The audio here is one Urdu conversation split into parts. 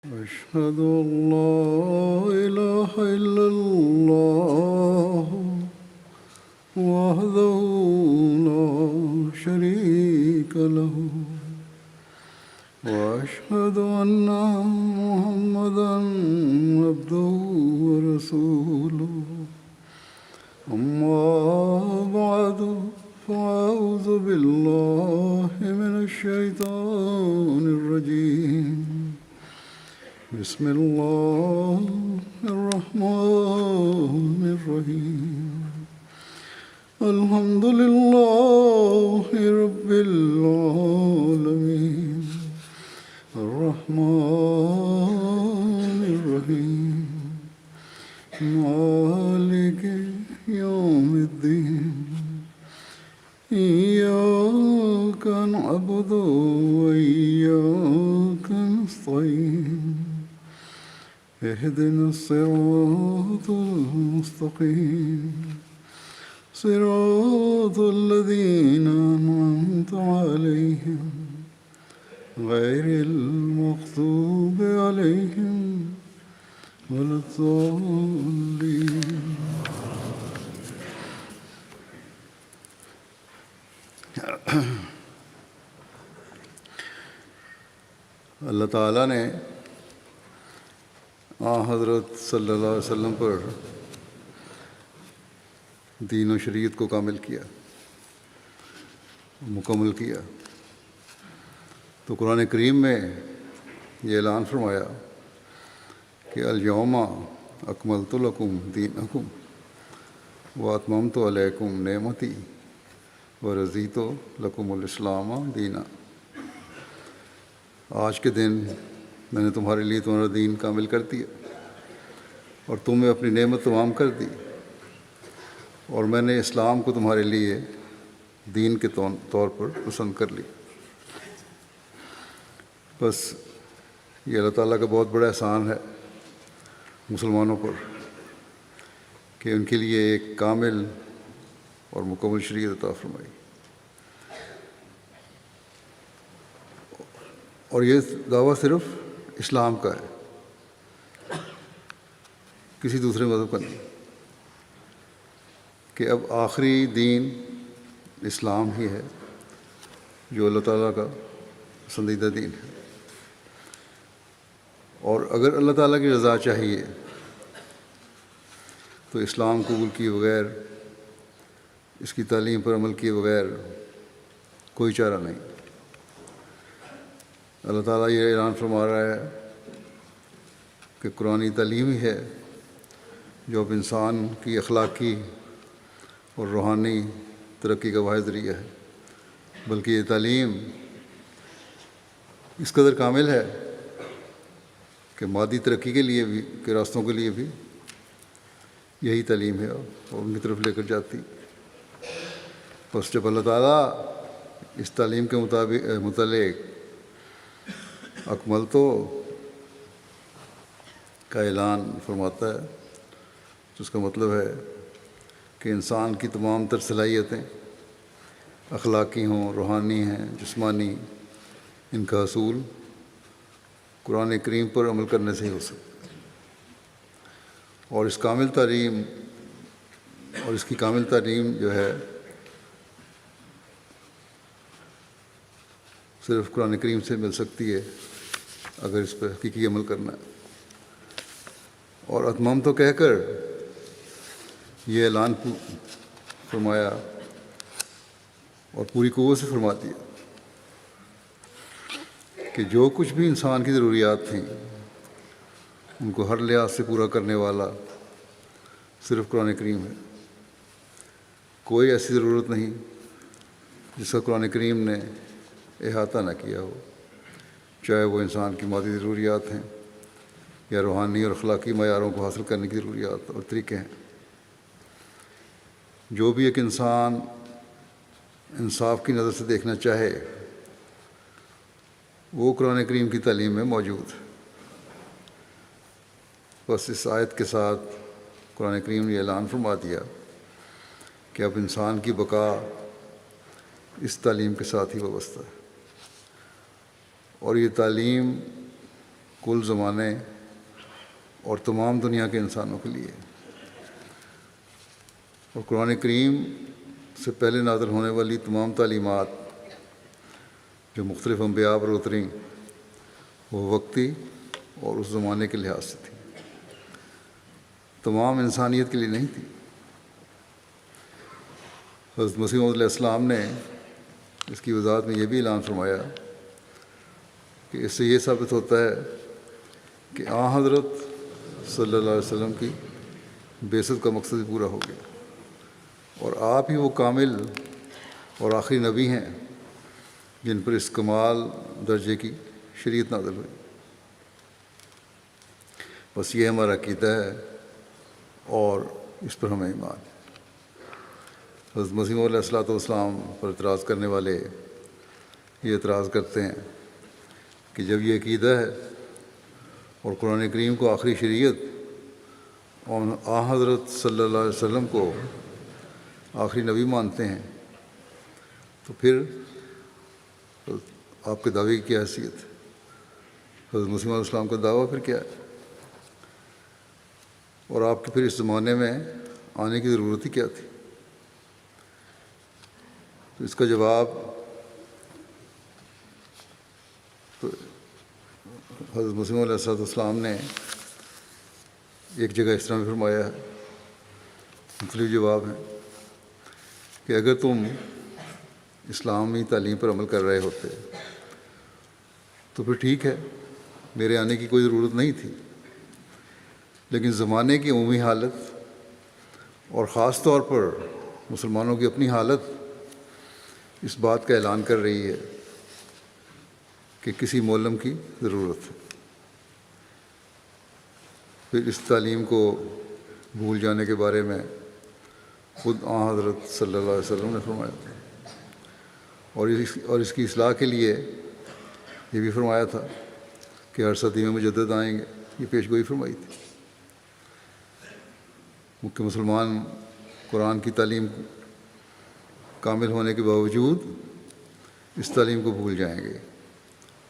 أشهد أن لا إله إلا الله وحده لا شريك له وأشهد أن محمدا عبده ورسوله أما بعد فأعوذ بالله من الشيطان الرجيم بسم الله الرحمن الرحيم الحمد لله رب العالمين الرحمن الرحيم مالك يوم الدين إياك نعبد وإياك نستعين اهدنا الصراط المستقيم صراط الذين أنعمت عليهم غير المغضوب عليهم ولا الضالين. اللہ تعالیٰ نے حضرت صلی اللہ علیہ وسلم پر دین و شریعت کو کامل کیا، مکمل کیا. تو قرآن کریم میں یہ اعلان فرمایا کہ الیوم اکملت لکم دینکم واتممت علیکم نعمتی ورضیت لکم الاسلام دینا. آج کے دن میں نے تمہارے لیے تمہارا دین کامل کر دیا اور تمہیں اپنی نعمت تمام کر دی، اور میں نے اسلام کو تمہارے لیے دین کے طور پر پسند کر لی. بس یہ اللہ تعالیٰ کا بہت بڑا احسان ہے مسلمانوں پر کہ ان کے لیے ایک کامل اور مکمل شریعت عطا فرمائی. اور یہ دعویٰ صرف اسلام کا ہے، کسی دوسرے مذہب کا نہیں، کہ اب آخری دین اسلام ہی ہے جو اللہ تعالیٰ کا پسندیدہ دین ہے. اور اگر اللہ تعالیٰ کی رضا چاہیے تو اسلام قبول کیے بغیر، اس کی تعلیم پر عمل کیے بغیر کوئی چارہ نہیں. اللہ تعالیٰ یہ اعلان فرما رہا ہے کہ قرآنی تعلیم ہی ہے جو اب انسان کی اخلاقی اور روحانی ترقی کا واحد ذریعہ ہے، بلکہ یہ تعلیم اس قدر کامل ہے کہ مادی ترقی کے لیے بھی، کے راستوں کے لیے بھی یہی تعلیم ہے اور ان کی طرف لے کر جاتی. بس جب اللہ تعالیٰ اس تعلیم کے متعلق اکملتو کا اعلان فرماتا ہے تو اس کا مطلب ہے کہ انسان کی تمام تر صلاحیتیں، اخلاقی ہوں، روحانی ہیں، جسمانی، ان کا حصول قرآن کریم پر عمل کرنے سے ہی ہو سکتا ہے. اور اس کامل تعلیم اور اس کی کامل تعلیم جو ہے صرف قرآن کریم سے مل سکتی ہے اگر اس پہ حقیقی عمل کرنا ہے. اور اتمام تو کہہ کر یہ اعلان فرمایا اور پوری قوت سے فرما دیا کہ جو کچھ بھی انسان کی ضروریات تھیں ان کو ہر لحاظ سے پورا کرنے والا صرف قرآن کریم ہے. کوئی ایسی ضرورت نہیں جس کا قرآن کریم نے احاطہ نہ کیا ہو، چاہے وہ انسان کی مادی ضروریات ہیں یا روحانی اور اخلاقی معیاروں کو حاصل کرنے کی ضروریات اور طریقے ہیں. جو بھی ایک انسان انصاف کی نظر سے دیکھنا چاہے وہ قرآن کریم کی تعلیم میں موجود ہے. بس اس آیت کے ساتھ قرآن کریم نے اعلان فرما دیا کہ اب انسان کی بقا اس تعلیم کے ساتھ ہی وابستہ ہے. اور یہ تعلیم کل زمانے اور تمام دنیا کے انسانوں کے لیے، اور قرآن کریم سے پہلے نازل ہونے والی تمام تعلیمات جو مختلف انبیاء پر اتریں وہ وقتی اور اس زمانے کے لحاظ سے تھی، تمام انسانیت کے لیے نہیں تھی۔ حضرت مسیح موعود علیہ السلام نے اس کی وضاحت میں یہ بھی اعلان فرمایا کہ اس سے یہ ثابت ہوتا ہے کہ حضرت صلی اللہ علیہ وسلم کی بعثت کا مقصد پورا ہو گیا، اور آپ ہی وہ کامل اور آخری نبی ہیں جن پر اس کمال درجے کی شریعت نازل ہوئی۔ بس یہ ہمارا عقیدہ ہے اور اس پر ہمیں ایمان ہے۔ حضرت مسیح موعود علیہ السلام پر اعتراض کرنے والے یہ اعتراض کرتے ہیں کہ جب یہ عقیدہ ہے اور قرآن کریم کو آخری شریعت اور حضرت صلی اللہ علیہ وسلم کو آخری نبی مانتے ہیں تو پھر آپ کے دعوے کی کیا حیثیت ہے؟ حضرت مسیح علیہ السلام کا دعویٰ پھر کیا ہے؟ اور آپ کے پھر اس زمانے میں آنے کی ضرورت ہی کیا تھی؟ تو اس کا جواب تو حضرت مسیح علیہ السلام نے ایک جگہ اس طرح میں فرمایا ہے، مختلف جواب ہیں کہ اگر تم اسلامی تعلیم پر عمل کر رہے ہوتے تو پھر ٹھیک ہے، میرے آنے کی کوئی ضرورت نہیں تھی، لیکن زمانے کی عمومی حالت اور خاص طور پر مسلمانوں کی اپنی حالت اس بات کا اعلان کر رہی ہے کہ کسی معلم کی ضرورت ہے۔ پھر اس تعلیم کو بھول جانے کے بارے میں خود حضرت صلی اللہ علیہ وسلم نے فرمایا تھا، اور اس کی اصلاح کے لیے یہ بھی فرمایا تھا کہ ہر صدی میں مجدد آئیں گے، یہ پیش گوئی فرمائی تھی کہ مسلمان قرآن کی تعلیم کامل ہونے کے باوجود اس تعلیم کو بھول جائیں گے،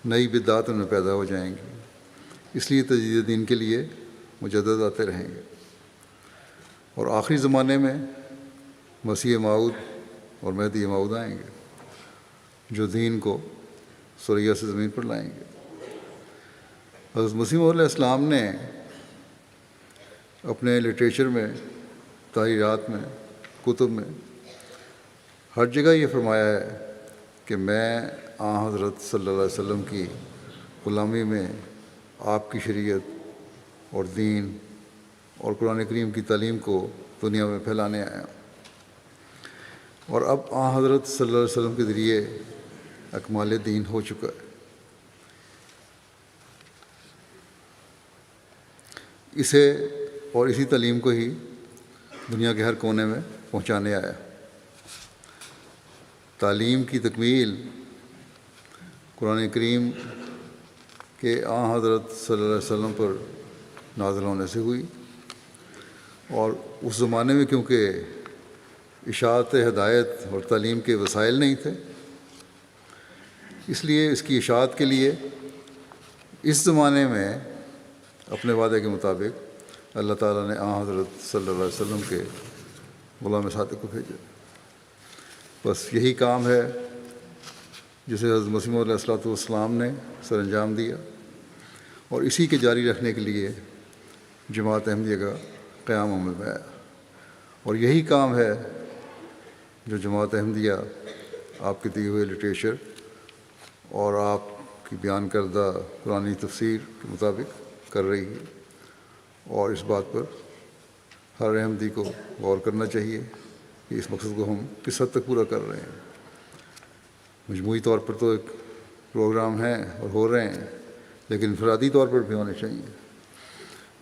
نئی بدعات ان میں پیدا ہو جائیں گی، اس لیے تجدید دین کے لیے مجدد آتے رہیں گے، اور آخری زمانے میں مسیح موعود اور مہدی موعود آئیں گے جو دین کو ثریا سے زمین پر لائیں گے۔ حضرت مسیح موعود علیہ السلام نے اپنے لٹریچر میں، تحریرات میں، کتب میں ہر جگہ یہ فرمایا ہے کہ میں حضرت صلی اللہ علیہ وسلم کی غلامی میں آپ کی شریعت اور دین اور قرآن کریم کی تعلیم کو دنیا میں پھیلانے آیا ہوں، اور اب حضرت صلی اللہ علیہ وسلم کے ذریعے اکمال دین ہو چکا ہے۔ اسے اور اسی تعلیم کو ہی دنیا کے ہر کونے میں پہنچانے آیا۔ تعلیم کی تکمیل قرآن کریم کے حضرت صلی اللہ علیہ وسلم پر نازل ہونے سے ہوئی، اور اس زمانے میں کیونکہ اشاعت ہدایت اور تعلیم کے وسائل نہیں تھے، اس لیے اس کی اشاعت کے لیے اس زمانے میں اپنے وعدے کے مطابق اللہ تعالیٰ نے حضرت صلی اللہ علیہ وسلم کے غلام صادق کو بھیجا۔ بس یہی کام ہے جسے حضرت مسیح موعود علیہ السلام نے سر انجام دیا، اور اسی کے جاری رکھنے کے لیے جماعت احمدیہ کا قیام عمل میں آیا، اور یہی کام ہے جو جماعت احمدیہ آپ کے دیے ہوئے لٹریچر اور آپ کی بیان کردہ قرآنی تفسیر کے مطابق کر رہی ہے، اور اس بات پر ہر احمدی کو غور کرنا چاہیے کہ اس مقصد کو ہم کس حد تک پورا کر رہے ہیں۔ مجموعی طور پر تو ایک پروگرام ہیں اور ہو رہے ہیں، لیکن انفرادی طور پر بھی ہونے چاہیے۔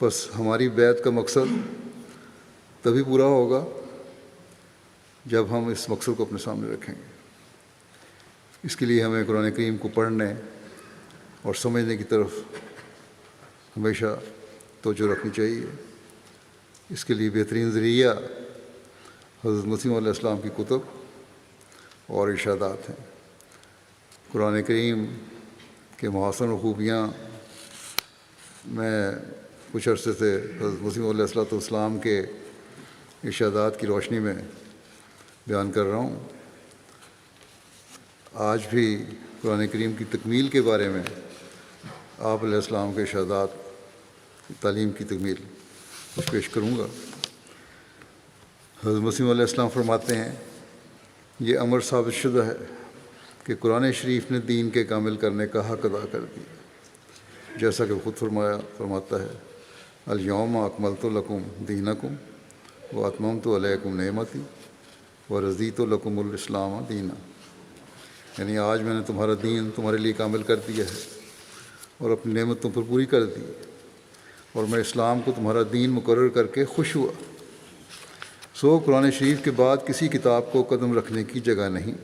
بس ہماری بیعت کا مقصد تبھی پورا ہوگا جب ہم اس مقصد کو اپنے سامنے رکھیں گے۔ اس کے لیے ہمیں قرآن کریم کو پڑھنے اور سمجھنے کی طرف ہمیشہ توجہ رکھنی چاہیے۔ اس کے لیے بہترین ذریعہ حضرت مسیح علیہ السلام کی کتب اور ارشادات ہیں۔ قرآن کریم کے محاسن و خوبیاں میں کچھ عرصے سے حضرت مسیح علیہ الصلوۃ والسلام کے ارشادات کی روشنی میں بیان کر رہا ہوں۔ آج بھی قرآن کریم کی تکمیل کے بارے میں آپ علیہ السلام کے ارشادات، تعلیم کی تکمیل کچھ پیش کروں گا۔ حضرت مسیح علیہ السلام فرماتے ہیں، یہ امر ثابت شدہ ہے کہ قرآن شریف نے دین کے کامل کرنے کا حق ادا کر دیا، جیسا کہ خود فرماتا ہے، الیوم اکملت لکم دینکم واتممت علیکم نعمتی ورضیت لکم الاسلام دینا، یعنی آج میں نے تمہارا دین تمہارے لیے کامل کر دیا ہے اور اپنی نعمت تم پر پوری کر دی، اور میں اسلام کو تمہارا دین مقرر کر کے خوش ہوا۔ سو قرآن شریف کے بعد کسی کتاب کو قدم رکھنے کی جگہ نہیں،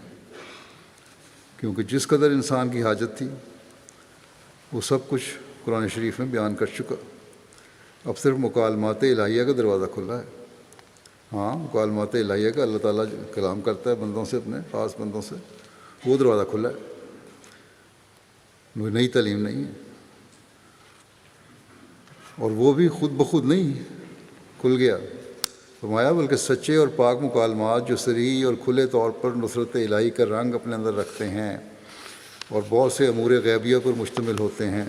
کیونکہ جس قدر انسان کی حاجت تھی وہ سب کچھ قرآن شریف میں بیان کر چکا۔ اب صرف مکالمات الہیہ کا دروازہ کھلا ہے۔ ہاں، مکالمات الہیہ کا، اللہ تعالیٰ کلام کرتا ہے بندوں سے، اپنے خاص بندوں سے، وہ دروازہ کھلا ہے، وہ نئی تعلیم نہیں ہے، اور وہ بھی خود بخود نہیں کھل گیا۔ فرمایا بلکہ سچے اور پاک مکالمات جو صریح اور کھلے طور پر نصرت الہی کا رنگ اپنے اندر رکھتے ہیں اور بہت سے امور غیبیہ پر مشتمل ہوتے ہیں،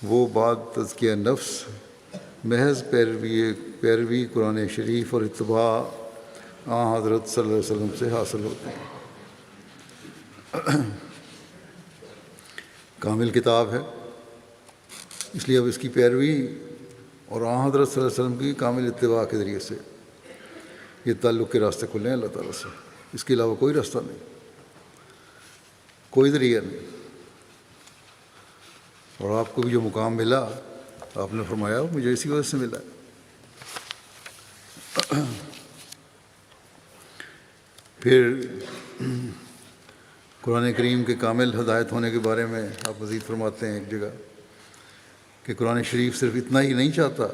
وہ بعد تزکیہ نفس محض پیروی قرآن شریف اور اتباع حضرت صلی اللہ علیہ وسلم سے حاصل ہوتے ہیں۔ کامل کتاب ہے، اس لیے اب اس کی پیروی اور حضرت صلی اللہ علیہ وسلم کی کامل اتباع کے ذریعے سے یہ تعلق کے راستے کھلے ہیں اللہ تعالیٰ سے۔ اس کے علاوہ کوئی راستہ نہیں، کوئی ذریعہ نہیں۔ اور آپ کو بھی جو مقام ملا، آپ نے فرمایا مجھے اسی وجہ سے ملا ہے۔ پھر قرآن کریم کے کامل ہدایت ہونے کے بارے میں آپ مزید فرماتے ہیں ایک جگہ کہ قرآن شریف صرف اتنا ہی نہیں چاہتا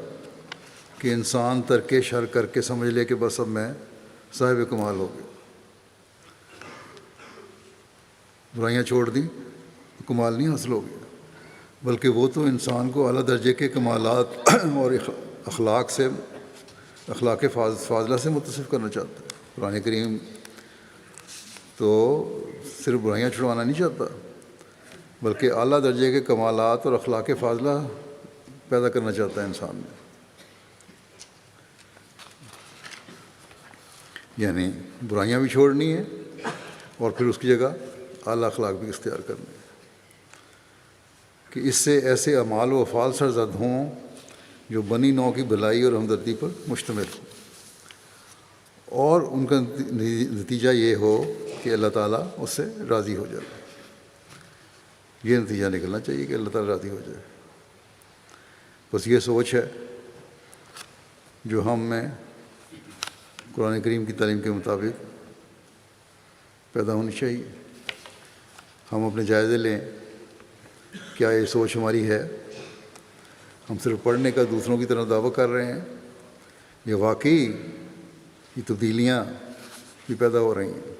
کہ انسان ترک شر کر کے سمجھ لے کہ بس اب میں صاحب کمال ہو گیا، برائیاں چھوڑ دیں تو کمال نہیں حاصل ہو گیا، بلکہ وہ تو انسان کو اعلیٰ درجے کے کمالات اور اخلاق فاضلہ سے متصف کرنا چاہتا ہے۔ قرآن کریم تو صرف برائیاں چھڑوانا نہیں چاہتا، بلکہ اعلیٰ درجے کے کمالات اور اخلاق فاضلہ پیدا کرنا چاہتا ہے انسان میں، یعنی برائیاں بھی چھوڑنی ہیں اور پھر اس کی جگہ اعلیٰ اخلاق بھی اختیار کرنے ہیں، کہ اس سے ایسے اعمال و افعال سرزد ہوں جو بنی نوع کی بھلائی اور ہمدردی پر مشتمل ہوں، اور ان کا نتیجہ یہ ہو کہ اللہ تعالیٰ اس سے راضی ہو جائے۔ یہ نتیجہ نکلنا چاہیے کہ اللہ تعالیٰ راضی ہو جائے۔ بس یہ سوچ ہے جو ہم میں قرآن کریم کی تعلیم کے مطابق پیدا ہونی چاہیے۔ ہم اپنے جائزے لیں، کیا یہ سوچ ہماری ہے؟ ہم صرف پڑھنے کا دوسروں کی طرح دعویٰ کر رہے ہیں، یہ واقعی یہ تبدیلیاں بھی پیدا ہو رہی ہیں،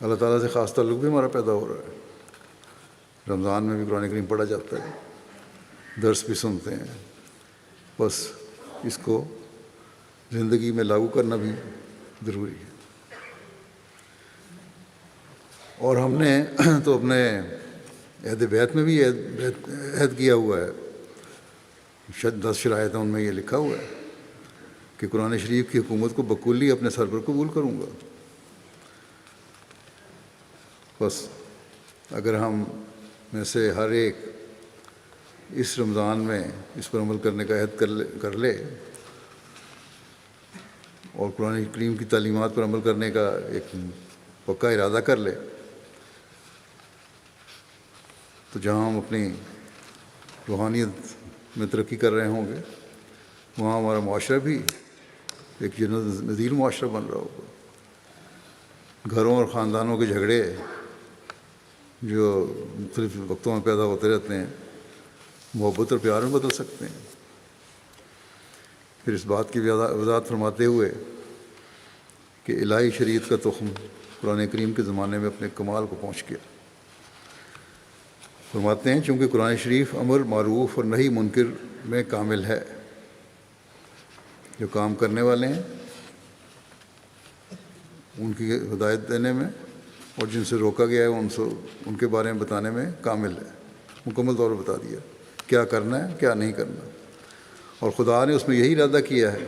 اللہ تعالیٰ سے خاص تعلق بھی ہمارا پیدا ہو رہا ہے، رمضان میں بھی قرآن کریم پڑھا جاتا ہے، درس بھی سنتے ہیں، بس اس کو زندگی میں لاگو کرنا بھی ضروری ہے۔ اور ہم نے تو اپنے عہد بیت میں بھی عہد کیا ہوا ہے، 10 شرائط ان میں یہ لکھا ہوا ہے کہ قرآن شریف کی حکومت کو بکلی اپنے سر پر قبول کروں گا۔ بس اگر ہم میں سے ہر ایک اس رمضان میں اس پر عمل کرنے کا عہد کر لے اور قرآن کریم کی تعلیمات پر عمل کرنے کا ایک پکا ارادہ کر لے، تو جہاں ہم اپنی روحانیت میں ترقی کر رہے ہوں گے، وہاں ہمارا معاشرہ بھی ایک جنت نظیر معاشرہ بن رہا ہوگا۔ گھروں اور خاندانوں کے جھگڑے جو مختلف وقتوں میں پیدا ہوتے رہتے ہیں، محبت اور پیار میں بدل سکتے ہیں۔ پھر اس بات کی وضاحت فرماتے ہوئے کہ الہی شریعت کا تخم قرآن کریم کے زمانے میں اپنے کمال کو پہنچ گیا، فرماتے ہیں چونکہ قرآن شریف امر معروف اور نہی منکر میں کامل ہے، جو کام کرنے والے ہیں ان کی ہدایت دینے میں، اور جن سے روکا گیا ہے ان کے بارے میں بتانے میں کامل ہے، مکمل طور پر بتا دیا کیا کرنا ہے کیا نہیں کرنا۔ اور خدا نے اس میں یہی ارادہ کیا ہے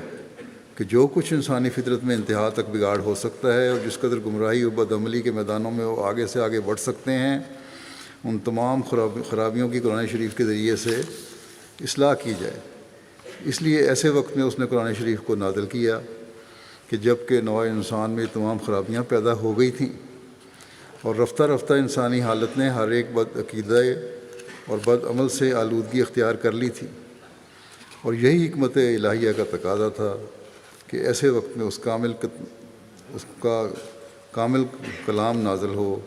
کہ جو کچھ انسانی فطرت میں انتہا تک بگاڑ ہو سکتا ہے اور جس قدر گمراہی اور بدعملی کے میدانوں میں وہ آگے سے آگے بڑھ سکتے ہیں، ان تمام خرابیوں کی قرآن شریف کے ذریعے سے اصلاح کی جائے۔ اس لیے ایسے وقت میں اس نے قرآن شریف کو نازل کیا کہ جب کہ نوع انسان میں تمام خرابیاں پیدا ہو گئی تھیں، اور رفتہ رفتہ انسانی حالت نے ہر ایک بد عقیدہ اور بد عمل سے آلودگی اختیار کر لی تھی، اور یہی حکمت الہیہ کا تقاضا تھا کہ ایسے وقت میں اس کا کامل کلام نازل ہو،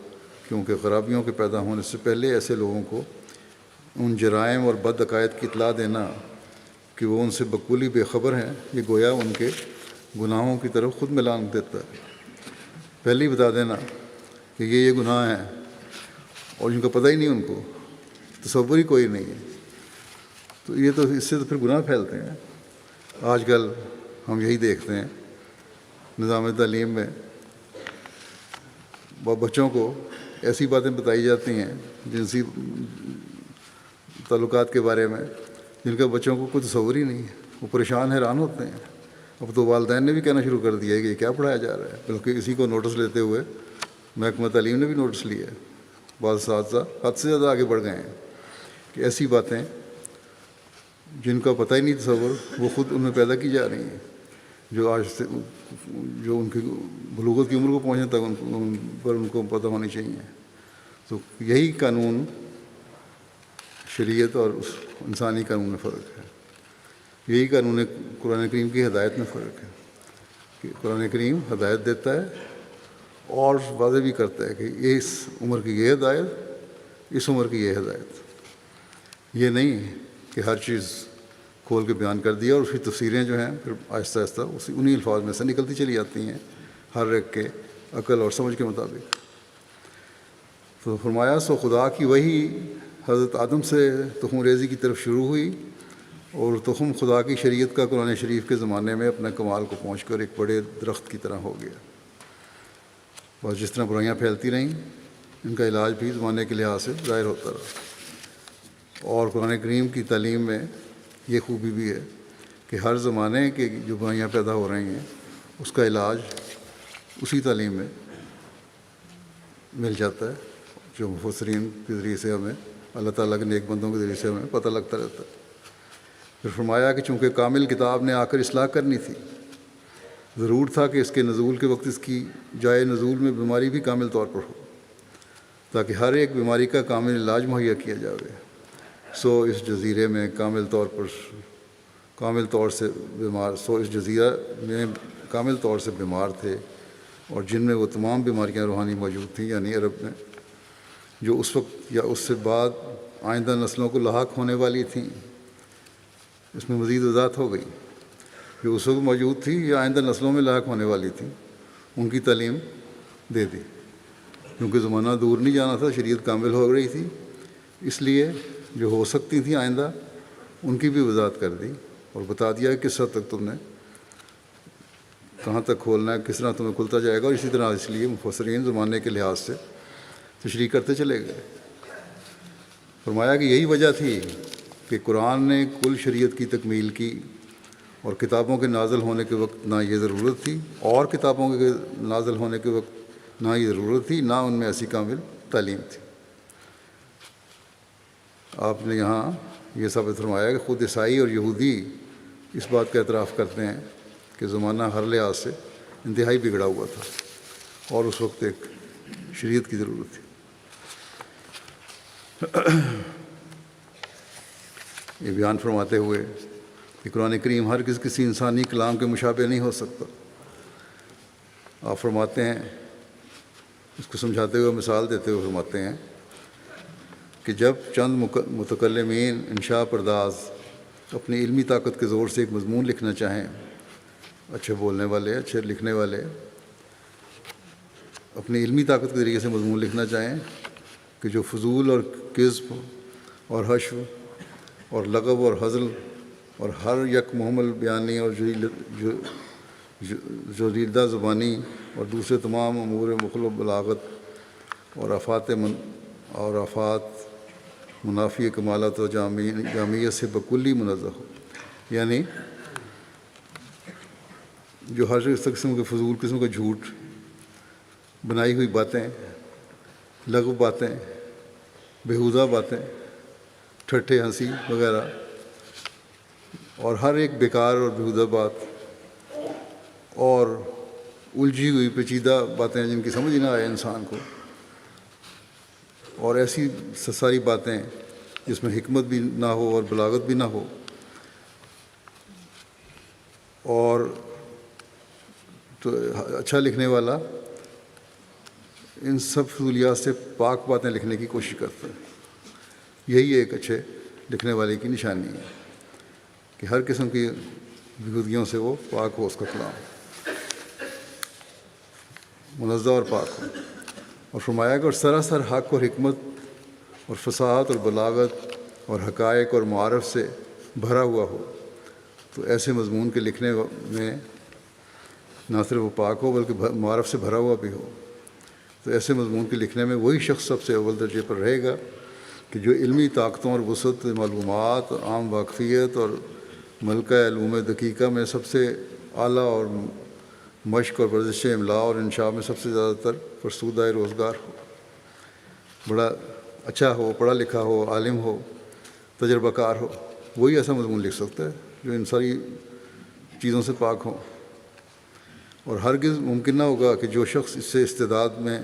کیونکہ خرابیوں کے پیدا ہونے سے پہلے ایسے لوگوں کو ان جرائم اور بد عقائد کی اطلاع دینا کہ وہ ان سے بقولی بے خبر ہیں، یہ گویا ان کے گناہوں کی طرف خود ملان دیتا ہے۔ پہلے ہی بتا دینا کہ یہ گناہ ہیں اور ان کا پتہ ہی نہیں، ان کو تصور ہی کوئی نہیں ہے، تو یہ تو اس سے تو پھر گناہ پھیلتے ہیں۔ آج کل ہم یہی دیکھتے ہیں نظام تعلیم میں بچوں کو ایسی باتیں بتائی جاتی ہیں جنسی تعلقات کے بارے میں جن کا بچوں کو کوئی تصور ہی نہیں ہے، وہ پریشان حیران ہوتے ہیں۔ اب تو والدین نے بھی کہنا شروع کر دیا ہے کہ یہ کیا پڑھایا جا رہا ہے، بلکہ اسی کو نوٹس لیتے ہوئے محکمہ تعلیم نے بھی نوٹس لیا ہے، بعض اساتذہ حد سے زیادہ آگے بڑھ گئے ہیں کہ ایسی باتیں جن کا پتہ ہی نہیں تصور، وہ خود ان میں پیدا کی جا رہی ہیں، جو آج سے جو ان کی بلوغت کی عمر کو پہنچنے تک ان کو پتہ ہونی چاہیے۔ تو یہی قانون شریعت اور انسانی قانون میں فرق ہے، یہی قانون قرآن کریم کی ہدایت میں فرق ہے کہ قرآن کریم ہدایت دیتا ہے اور واضح بھی کرتا ہے کہ یہ اس عمر کی یہ ہدایت، اس عمر کی یہ ہدایت، یہ نہیں کہ ہر چیز کھول کے بیان کر دیا اور اس کی تفسیریں جو ہیں پھر آہستہ آہستہ انہی الفاظ میں سے نکلتی چلی جاتی ہیں ہر ایک کے عقل اور سمجھ کے مطابق۔ تو فرمایا سو خدا کی وہی حضرت آدم سے تخم ریزی کی طرف شروع ہوئی، اور تخم خدا کی شریعت کا قرآن شریف کے زمانے میں اپنے کمال کو پہنچ کر ایک بڑے درخت کی طرح ہو گیا۔ بس جس طرح برائیاں پھیلتی رہیں، ان کا علاج بھی زمانے کے لحاظ سے ظاہر ہوتا رہا۔ اور قرآن کریم کی تعلیم میں یہ خوبی بھی ہے کہ ہر زمانے کے جو برائیاں پیدا ہو رہی ہیں اس کا علاج اسی تعلیم میں مل جاتا ہے، جو مفسرین کے ذریعے سے ہمیں اللہ تعالیٰ کے نیک بندوں کے ذریعے سے ہمیں پتہ لگتا رہتا ہے۔ پھر فرمایا کہ چونکہ کامل کتاب نے آ کر اصلاح کرنی تھی، ضرور تھا کہ اس کے نزول کے وقت اس کی جائے نزول میں بیماری بھی کامل طور پر ہو، تاکہ ہر ایک بیماری کا کامل علاج مہیا کیا جاوے۔ سو اس جزیرے میں کامل طور سے بیمار تھے، اور جن میں وہ تمام بیماریاں روحانی موجود تھیں، یعنی عرب میں، جو اس وقت یا اس سے بعد آئندہ نسلوں کو لاحق ہونے والی تھیں۔ اس میں مزید وضاحت ہو گئی، جو اس وقت موجود تھی یا آئندہ نسلوں میں لاحق ہونے والی تھیں، ان کی تعلیم دے دی، کیونکہ زمانہ دور نہیں جانا تھا، شریعت کامل ہو رہی تھی، اس لیے جو ہو سکتی تھیں آئندہ ان کی بھی وضاحت کر دی، اور بتا دیا کہ کس حد تک تم نے کہاں تک کھولنا ہے، کس طرح تمہیں کھلتا جائے گا، اور اسی طرح اس لیے مفسرین زمانے کے لحاظ سے تشریح کرتے چلے گئے۔ فرمایا کہ یہی وجہ تھی کہ قرآن نے کل شریعت کی تکمیل کی، اور کتابوں کے نازل ہونے کے وقت نہ یہ ضرورت تھی، اور کتابوں کے نازل ہونے کے وقت نہ یہ ضرورت تھی، نہ ان میں ایسی کامل تعلیم تھی۔ آپ نے یہاں یہ ثابت فرمایا کہ خود عیسائی اور یہودی اس بات کا اعتراف کرتے ہیں کہ زمانہ ہر لحاظ سے انتہائی بگڑا ہوا تھا، اور اس وقت ایک شریعت کی ضرورت تھی۔ یہ بیان فرماتے ہوئے کہ قرآن کریم ہرگز کسی انسانی کلام کے مشابہ نہیں ہو سکتا۔ آپ فرماتے ہیں، اس کو سمجھاتے ہوئے مثال دیتے ہوئے فرماتے ہیں کہ جب چند متکلمین انشاء پرداز اپنی علمی طاقت کے زور سے ایک مضمون لکھنا چاہیں، اچھے بولنے والے، اچھے لکھنے والے اپنی علمی طاقت کے ذریعے سے مضمون لکھنا چاہیں کہ جو فضول اور کذب اور حشو اور لغو اور ہزل اور ہر یک محمل بیانی اور جریدہ زبانی اور دوسرے تمام امور مخل و بلاغت اور آفات منافی کمالات و جامعیت سے بکلی منزہ ہو، یعنی جو ہر قسم کے فضول قسم کا جھوٹ، بنائی ہوئی باتیں، لغو باتیں، بیہودہ باتیں، ٹھٹھے ہنسی وغیرہ، اور ہر ایک بیکار اور بیہودہ بات اور الجھی ہوئی پیچیدہ باتیں جن کی سمجھ نہ آئے انسان کو، اور ایسی ساری باتیں جس میں حکمت بھی نہ ہو اور بلاغت بھی نہ ہو، اور تو اچھا لکھنے والا ان سب فضولیات سے پاک باتیں لکھنے کی کوشش کرتا ہے۔ یہی ایک اچھے لکھنے والے کی نشانی ہے کہ ہر قسم کی بیہودگیوں سے وہ پاک ہو، اس کا کلام منزہ اور پاک ہو۔ اور فرمایا کہ اور سراسر حق اور حکمت اور فصاحت اور بلاغت اور حقائق اور معارف سے بھرا ہوا ہو، تو ایسے مضمون کے لکھنے میں نہ صرف وہ پاک ہو بلکہ معارف سے بھرا ہوا بھی ہو، تو ایسے مضمون کے لکھنے میں وہی شخص سب سے اول درجے پر رہے گا کہ جو علمی طاقتوں اور وسعت معلومات، عام واقفیت اور ملکہ علوم دقیقہ میں سب سے اعلیٰ اور مشق اور ورزش املاء اور انشاء میں سب سے زیادہ تر فرسودہ روزگار ہو، بڑا اچھا ہو، پڑھا لکھا ہو، عالم ہو، تجربہ کار ہو، وہی ایسا مضمون لکھ سکتا ہے جو ان ساری چیزوں سے پاک ہوں۔ اور ہرگز ممکن نہ ہوگا کہ جو شخص اس سے استعداد میں،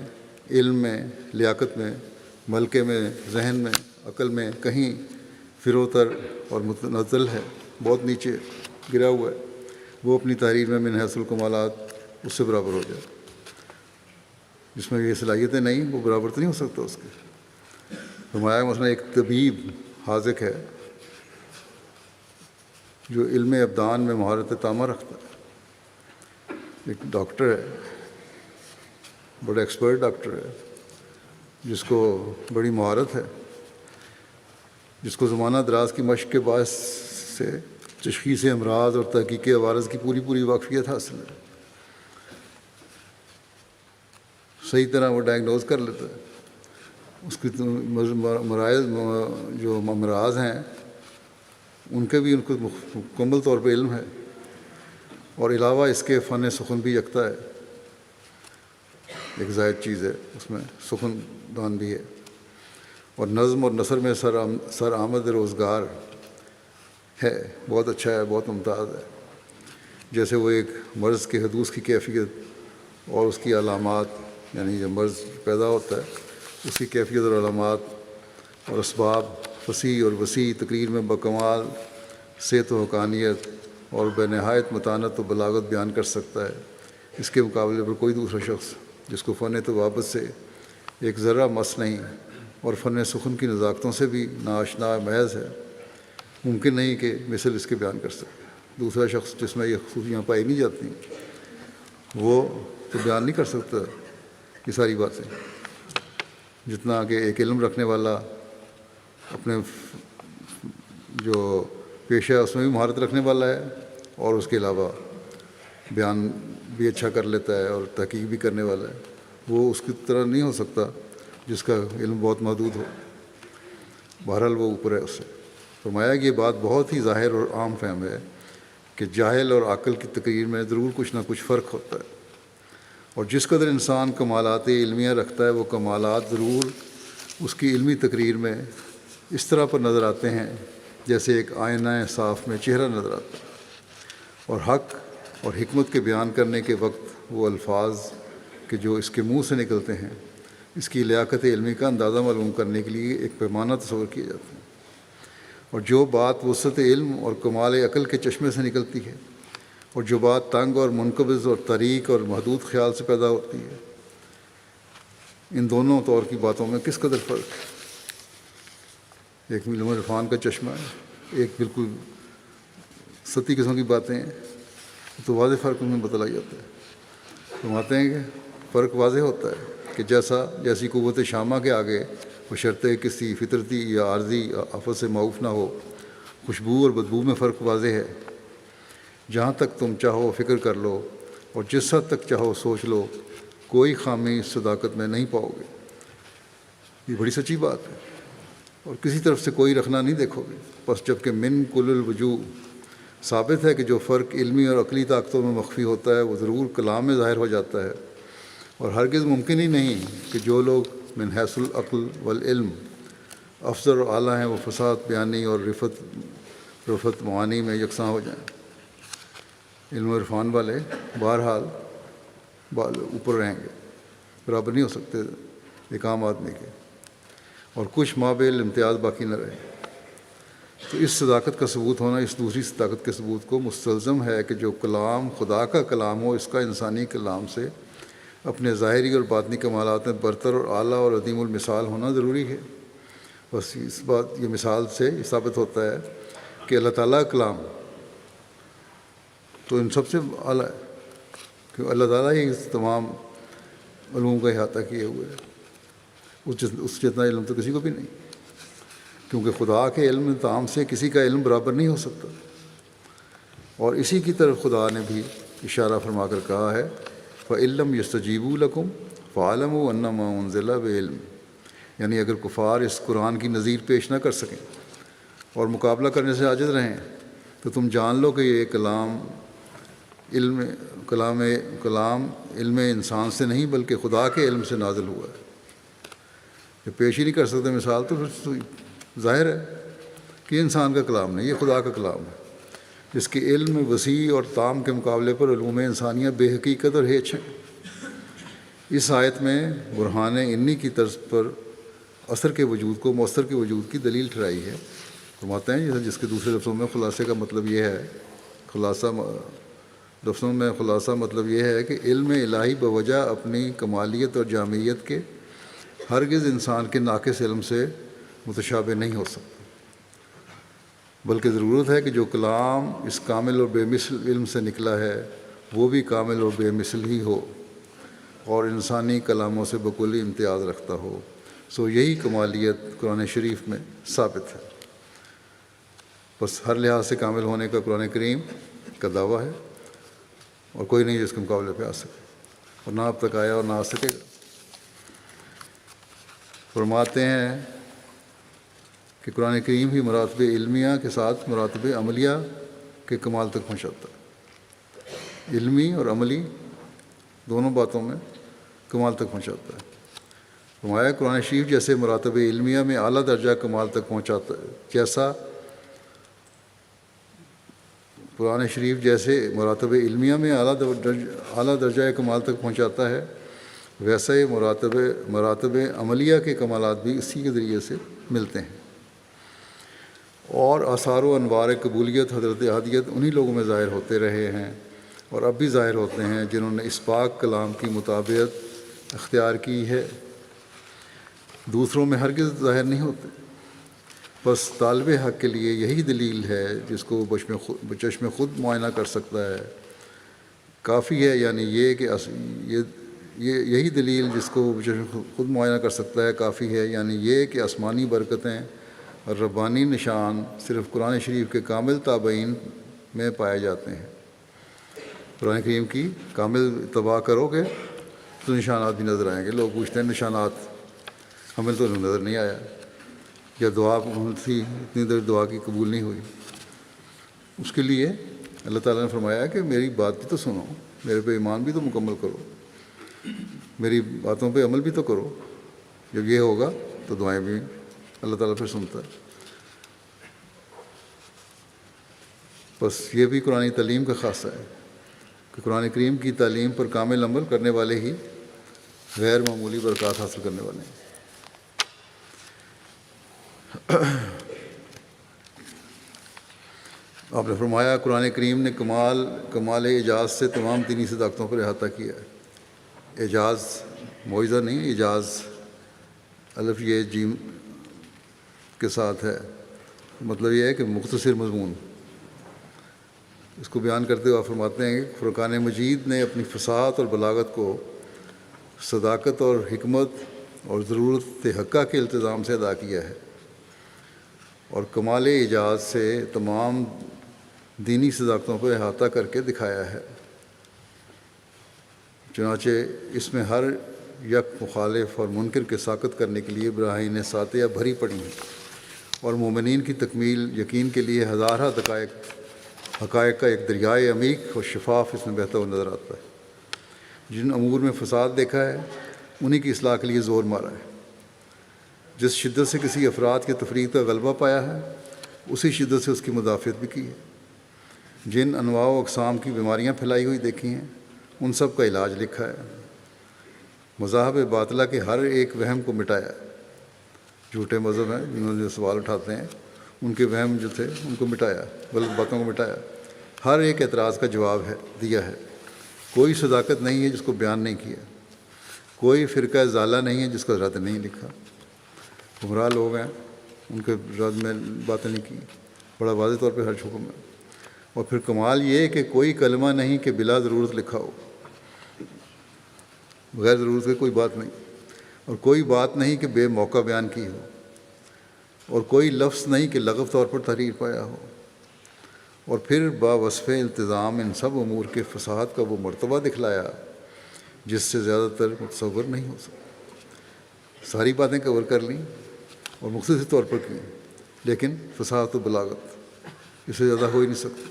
علم میں، لیاقت میں، ملکے میں، ذہن میں، عقل میں کہیں فروتر اور متنزل ہے، بہت نیچے گرا ہوا ہے، وہ اپنی تحریر میں من حیث الکمالات اس سے برابر ہو جائے۔ جس میں یہ صلاحیتیں نہیں، وہ برابر تو نہیں ہو سکتا اس کے۔ فرمایا مثلا ایک طبیب حاذق ہے جو علم ابدان میں مہارت تامہ رکھتا ہے، ایک ڈاکٹر ہے، بڑا ایکسپرٹ ڈاکٹر ہے، جس کو بڑی مہارت ہے، جس کو زمانہ دراز کی مشق کے باعث سے تشخیص امراض اور تحقیق عوارض کی پوری واقفیت حاصل ہے، صحیح طرح وہ ڈائگنوز کر لیتا ہے، اس کی جو امراض ہیں ان کے بھی ان کو مکمل طور پہ علم ہے، اور علاوہ اس کے فن سخن بھی یکتا ہے، ایک زائد چیز ہے اس میں، سخن دان بھی ہے، اور نظم اور نثر میں سر آمد روزگار ہے، بہت اچھا ہے، بہت ممتاز ہے۔ جیسے وہ ایک مرض کے حدوث کی کیفیت اور اس کی علامات، یعنی جب مرض پیدا ہوتا ہے اس کی کیفیت اور علامات اور اسباب فصیح اور وسیع تقریر میں بکمال صحت و حقانیت اور بے نہایت متانت و بلاغت بیان کر سکتا ہے۔ اس کے مقابلے پر کوئی دوسرا شخص جس کو فن طبابت سے ایک ذرہ مس نہیں اور فن سخن کی نزاکتوں سے بھی ناآشنا محض ہے، ممکن نہیں کہ مثل اس کے بیان کر سکے۔ دوسرا شخص جس میں یہ خصوصیاں پائی نہیں جاتی وہ تو بیان نہیں کر سکتا یہ ساری باتیں، جتنا کہ ایک علم رکھنے والا اپنے جو پیشہ ہے اس میں بھی مہارت رکھنے والا ہے، اور اس کے علاوہ بیان بھی اچھا کر لیتا ہے اور تحقیق بھی کرنے والا ہے، وہ اس کی طرح نہیں ہو سکتا جس کا علم بہت محدود ہو۔ بہرحال وہ اوپر ہے اس سے۔ فرمایا کہ یہ بات بہت ہی ظاہر اور عام فہم ہے کہ جاہل اور عاقل کی تقریر میں ضرور کچھ نہ کچھ فرق ہوتا ہے، اور جس قدر انسان کمالات علمیہ رکھتا ہے وہ کمالات ضرور اس کی علمی تقریر میں اس طرح پر نظر آتے ہیں جیسے ایک آئینہ صاف میں چہرہ نظر آتا ہے، اور حق اور حکمت کے بیان کرنے کے وقت وہ الفاظ کہ جو اس کے منہ سے نکلتے ہیں اس کی لیاقت علمی کا اندازہ معلوم کرنے کے لیے ایک پیمانہ تصور کیے جاتے ہیں، اور جو بات وسعت علم اور کمال عقل کے چشمے سے نکلتی ہے اور جو بات تنگ اور منقبض اور طریق اور محدود خیال سے پیدا ہوتی ہے، ان دونوں طور کی باتوں میں کس قدر فرق ہے۔ ایک علم عرفان کا چشمہ ہے، ایک بالکل سطحی قسم کی باتیں ہیں، تو واضح فرق ان میں بتلایا جاتا ہے۔ فرماتے ہیں کہ فرق واضح ہوتا ہے کہ جیسی قوت شامہ کے آگے بشرطے کسی فطرتی یا عارضی آفت سے معاف نہ ہو۔ خوشبو اور بدبو میں فرق واضح ہے۔ جہاں تک تم چاہو فکر کر لو اور جس حد تک چاہو سوچ لو، کوئی خامی اس صداقت میں نہیں پاؤ گے۔ یہ بڑی سچی بات ہے، اور کسی طرف سے کوئی رکھنا نہیں دیکھو گے۔ پس جب کہ من کل الوجوہ ثابت ہے کہ جو فرق علمی اور عقلی طاقتوں میں مخفی ہوتا ہے وہ ضرور کلام میں ظاہر ہو جاتا ہے، اور ہرگز ممکن ہی نہیں کہ جو لوگ من حیث العقل والعلم افضل اور اعلیٰ ہیں وہ فساد بیانی اور رفت معانی میں یکساں ہو جائیں۔ علم و عرفان والے بہرحال اوپر رہیں گے، برابر نہیں ہو سکتے ایک عام آدمی کے، اور کچھ مابعل امتیاز باقی نہ رہے۔ تو اس صداقت کا ثبوت ہونا اس دوسری صداقت کے ثبوت کو مستلزم ہے کہ جو کلام خدا کا کلام ہو، اس کا انسانی کلام سے اپنے ظاہری اور باطنی کمالات میں برتر اور اعلیٰ اور عظیم المثال ہونا ضروری ہے۔ بس یہ مثال سے یہ ثابت ہوتا ہے کہ اللہ تعالیٰ کا کلام تو ان سب سے اعلیٰ ہے، کہ اللہ تعالیٰ ہی تمام علوم کا احاطہ کیے ہوئے ہے، اس جتنا علم تو کسی کو بھی نہیں، کیونکہ خدا کے علم تام سے کسی کا علم برابر نہیں ہو سکتا۔ اور اسی کی طرف خدا نے بھی اشارہ فرما کر کہا ہے، فَإِلَّمْ يَسْتَجِيبُوا لَكُمْ فَاعْلَمُوا أَنَّمَا أُنزِلَ بِعِلْمٍ، یعنی اگر کفار اس قرآن کی نظیر پیش نہ کر سکیں اور مقابلہ کرنے سے عاجز رہیں تو تم جان لو کہ یہ کلام علم انسان سے نہیں بلکہ خدا کے علم سے نازل ہوا ہے۔ جب پیش ہی نہیں کر سکتے مثال تو پھر ظاہر ہے کہ یہ انسان کا کلام نہیں، یہ خدا کا کلام ہے، جس کے علم وسیع اور تام کے مقابلے پر علوم انسانیہ بے حقیقت اور ہیچ ہیں۔ اس آیت میں برہان انی کی طرز پر اثر کے وجود کو مؤثر کے وجود کی دلیل ٹھہرائی ہے۔ فرماتے ہیں جس کے دوسرے لفظوں میں خلاصے کا مطلب یہ ہے، خلاصہ مطلب یہ ہے کہ علم الہی بوجہ اپنی کمالیت اور جامعیت کے ہرگز انسان کے ناقص علم سے متشابہ نہیں ہو سکتا، بلکہ ضرورت ہے کہ جو کلام اس کامل اور بے مثل علم سے نکلا ہے وہ بھی کامل اور بے مثل ہی ہو اور انسانی کلاموں سے بکلی امتیاز رکھتا ہو۔ سو یہی کمالیت قرآن شریف میں ثابت ہے۔ بس ہر لحاظ سے کامل ہونے کا قرآن کریم کا دعویٰ ہے، اور کوئی نہیں جس کے مقابلے پہ آ سکے، اور نہ اب تک آیا اور نہ آ سکے گا۔ فرماتے ہیں کہ قرآن کریم ہی مراتب علمیہ کے ساتھ مراتب عملیہ کے کمال تک پہنچاتا ہے، علمی اور عملی دونوں باتوں میں کمال تک پہنچاتا ہے۔ فرمایا قرآن شریف جیسے مراتب علمیہ میں اعلیٰ درجہ کمال تک پہنچاتا ہے، جیسا قرآن شریف جیسے مراتب علمیہ میں اعلیٰ درجہ کمال تک پہنچاتا ہے، ویسے ہی مراتب عملیہ کے کمالات بھی اسی کے ذریعے سے ملتے ہیں۔ اور آثار و انوار قبولیت حضرت احدیت انہی لوگوں میں ظاہر ہوتے رہے ہیں اور اب بھی ظاہر ہوتے ہیں جنہوں نے اس پاک کلام کی مطابقت اختیار کی ہے، دوسروں میں ہرگز ظاہر نہیں ہوتے۔ بس طالب حق کے لیے یہی دلیل ہے جس کو بچشم خود معائنہ کر سکتا ہے، کافی ہے، یعنی یہ کہ یہی دلیل جس کو بچشم خود معائنہ کر سکتا ہے کافی ہے، یعنی یہ کہ آسمانی برکتیں اور ربانی نشان صرف قرآن شریف کے کامل تابعین میں پائے جاتے ہیں۔ قرآن کریم کی کامل اتباع کرو گے تو نشانات بھی نظر آئیں گے۔ لوگ پوچھتے ہیں نشانات، ہمیں تو نظر نہیں آیا، یا دعا تھی اتنی دیر دعا کی قبول نہیں ہوئی۔ اس کے لیے اللہ تعالیٰ نے فرمایا کہ میری بات بھی تو سنو، میرے پہ ایمان بھی تو مکمل کرو، میری باتوں پہ عمل بھی تو کرو۔ جب یہ ہوگا تو دعائیں بھی اللہ تعالیٰ پھر سنتا ہے۔ بس یہ بھی قرآن تعلیم کا خاصہ ہے کہ قرآن کریم کی تعلیم پر کامل عمل کرنے والے ہی غیر معمولی برکات حاصل کرنے والے ہیں۔ آپ نے فرمایا قرآن کریم نے کمال اعجاز سے تمام دینی صداقتوں پر احاطہ کیا ہے۔ اعجاز معجزہ نہیں، اعجاز الف یہ جیم کے ساتھ ہے، مطلب یہ ہے کہ مختصر مضمون۔ اس کو بیان کرتے ہوئے آپ فرماتے ہیں کہ فرقان مجید نے اپنی فصاحت اور بلاغت کو صداقت اور حکمت اور ضرورت حقہ کے التزام سے ادا کیا ہے، اور کمال اعجاز سے تمام دینی صداقتوں پر احاطہ کر کے دکھایا ہے۔ چنانچہ اس میں ہر یک مخالف اور منکر کے ساقط کرنے کے لیے براہین ساطعہ بھری پڑی ہیں، اور مومنین کی تکمیل یقین کے لیے ہزارہ حقائق کا ایک دریائے عمیق اور شفاف اس میں بہتا ہوا نظر آتا ہے۔ جن امور میں فساد دیکھا ہے انہی کی اصلاح کے لیے زور مارا ہے۔ جس شدت سے کسی افراد کے تفریق کا غلبہ پایا ہے اسی شدت سے اس کی مدافعت بھی کی ہے۔ جن انواع و اقسام کی بیماریاں پھیلائی ہوئی دیکھی ہیں ان سب کا علاج لکھا ہے۔ مذاہب باطلہ کے ہر ایک وہم کو مٹایا ہے۔ جھوٹے مذہب ہیں جنہوں نے سوال اٹھاتے ہیں ان کے وہم جو تھے ان کو مٹایا، غلط باتوں کو مٹایا، ہر ایک اعتراض کا جواب دیا ہے۔ کوئی صداقت نہیں ہے جس کو بیان نہیں کیا، کوئی فرقہ ضالہ نہیں ہے جس کا رد نہیں لکھا۔ گمراہ لوگ ہیں ان کے رد میں باتیں نہیں کی، بڑا واضح طور پہ ہر حکم ہے۔ اور پھر کمال یہ کہ کوئی کلمہ نہیں کہ بلا ضرورت لکھا ہو، بغیر ضرورت کے کوئی بات نہیں، اور کوئی بات نہیں کہ بے موقع بیان کی ہو، اور کوئی لفظ نہیں کہ لغو طور پر تحریر پایا ہو۔ اور پھر باوصف التزام ان سب امور کے فصاحت کا وہ مرتبہ دکھلایا جس سے زیادہ تر متصور نہیں ہو سکتا۔ ساری باتیں کور کر لیں اور مختصر طور پر کی، لیکن فصاحت و بلاغت اس سے زیادہ ہو ہی نہیں سکتی،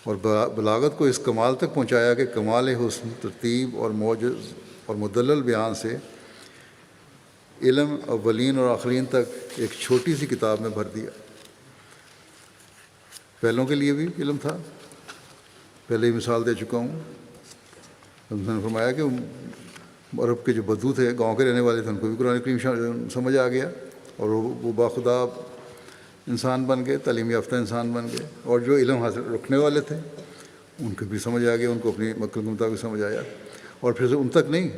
اور بلاغت کو اس کمال تک پہنچایا کہ کمال حسن ترتیب اور موجز اور مدلل بیان سے علم اولین اور آخرین تک ایک چھوٹی سی کتاب میں بھر دیا۔ پہلوں کے لیے بھی علم تھا، پہلے ہی مثال دے چکا ہوں۔ میں نے فرمایا کہ عرب کے جو بدو تھے، گاؤں کے رہنے والے تھے، ان کو بھی قرآن کریم سمجھ آ گیا، اور وہ باخدا انسان بن گئے، تعلیم یافتہ انسان بن گئے، اور جو علم حاصل رکھنے والے تھے ان کو بھی سمجھ آ گیا، ان کو اپنی عقل کے مطابق سمجھ آیا۔ اور پھر ان تک نہیں،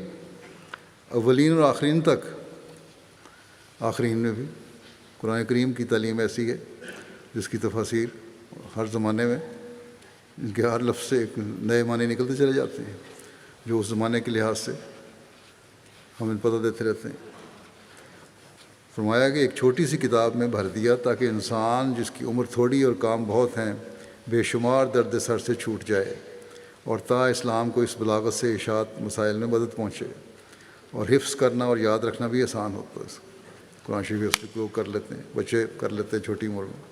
اولین اور آخرین تک، آخرین میں بھی قرآن کریم کی تعلیم ایسی ہے جس کی تفاسیر ہر زمانے میں ان کے ہر لفظ سے ایک نئے معنی نکلتے چلے جاتے ہیں جو اس زمانے کے لحاظ سے ہمیں پتہ دیتے رہتے ہیں۔ فرمایا کہ ایک چھوٹی سی کتاب میں بھر دیا تاکہ انسان جس کی عمر تھوڑی اور کام بہت ہیں بے شمار درد سر سے چھوٹ جائے، اور تا اسلام کو اس بلاغت سے اشاعت مسائل میں مدد پہنچے، اور حفظ کرنا اور یاد رکھنا بھی آسان ہوتا ہے۔ قرآن شریف لوگ کر لیتے ہیں، بچے کر لیتے ہیں چھوٹی عمر میں۔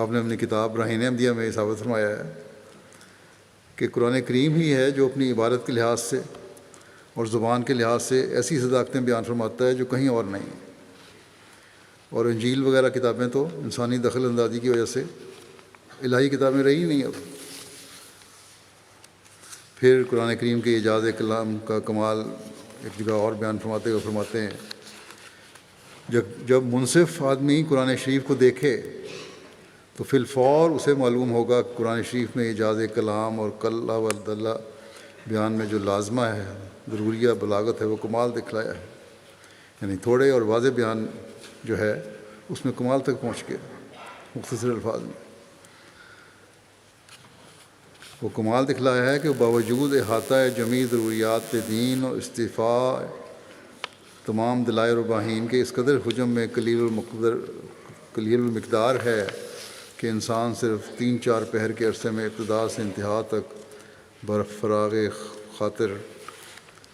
آپ نے اپنی کتاب براہین احمدیہ میں ثابت فرمایا ہے کہ قرآن کریم ہی ہے جو اپنی عبارت کے لحاظ سے اور زبان کے لحاظ سے ایسی صداقتیں بیان فرماتا ہے جو کہیں اور نہیں، اور انجیل وغیرہ کتابیں تو انسانی دخل اندازی کی وجہ سے الہی کتابیں رہی نہیں اب۔ پھر قرآن کریم کے اعجاز کلام کا کمال ایک جگہ اور بیان فرماتے ہوئے فرماتے ہیں، جب منصف آدمی قرآن شریف کو دیکھے تو فی الفور اسے معلوم ہوگا کہ قرآن شریف میں اعجاز کلام اور کلا والدلہ بیان میں جو لازمہ ہے، ضروریہ بلاغت ہے، وہ کمال دکھلایا ہے۔ یعنی تھوڑے اور واضح بیان جو ہے اس میں کمال تک پہنچ گیا، مختصر الفاظ میں وہ کمال دکھلایا ہے کہ باوجود احاطہ جمیع ضروریات دین اور استعفاء تمام دلائل و براہین کے اس قدر حجم میں قلیل المقدار ہے کہ انسان صرف 3-4 پہر کے عرصے میں ابتدا سے انتہا تک برفراغ خاطر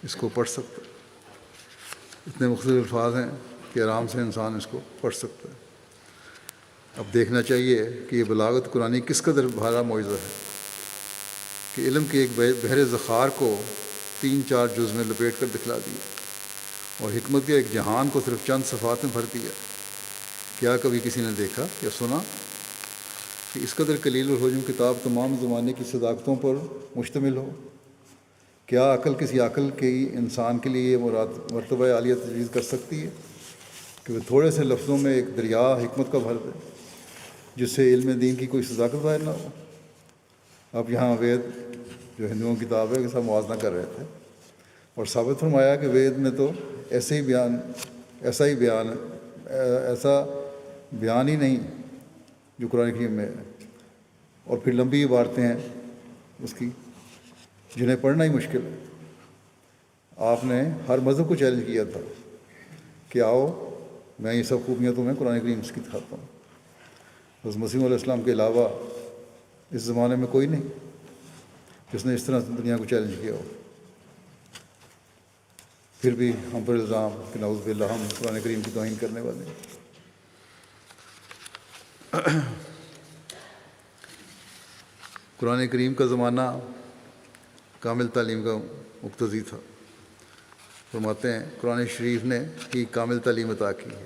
اس کو پڑھ سکتا ہے۔ اتنے مختصر الفاظ ہیں کہ آرام سے انسان اس کو پڑھ سکتا ہے۔ اب دیکھنا چاہیے کہ یہ بلاغت قرآنی کس قدر بھارا معجزہ ہے کہ علم کے ایک بحر ذخار کو 3-4 جز میں لپیٹ کر دکھلا دیا، اور حکمت کے ایک جہان کو صرف چند صفحات میں بھر دیا۔ کیا کبھی کسی نے دیکھا یا سنا کہ اس قدر قلیل الحجم کتاب تمام زمانے کی صداقتوں پر مشتمل ہو؟ کیا عقل کسی عقل کی انسان کے لیے مرتبہ عالیہ تجویز کر سکتی ہے کہ وہ تھوڑے سے لفظوں میں ایک دریا حکمت کا بھر دے جس سے علم دین کی کوئی صداقت ظاہر نہ ہو؟ اب یہاں وید جو ہندوؤں کی کتاب ہے اس کا موازنہ کر رہے تھے اور ثابت فرمایا کہ وید میں تو ایسا بیان ہی نہیں جو قرآن کریم میں ہے، اور پھر لمبی عبارتیں ہیں اس کی جنہیں پڑھنا ہی مشکل ہے۔ آپ نے ہر مذہب کو چیلنج کیا تھا کہ آؤ میں یہ سب خوبیاں تمہیں قرآن کریم سے دکھاتا ہوں. بس مسیح علیہ السلام کے علاوہ اس زمانے میں کوئی نہیں جس نے اس طرح دنیا کو چیلنج کیا ہو. پھر بھی ہم پر الزام کہ نعوذ باللہ ہم قرآن کریم کی توہین کرنے والے ہیں. قرآن کریم کا زمانہ کامل تعلیم کا مقتضی تھا. فرماتے ہیں قرآن شریف نے ہی کامل تعلیم عطا کی ہے،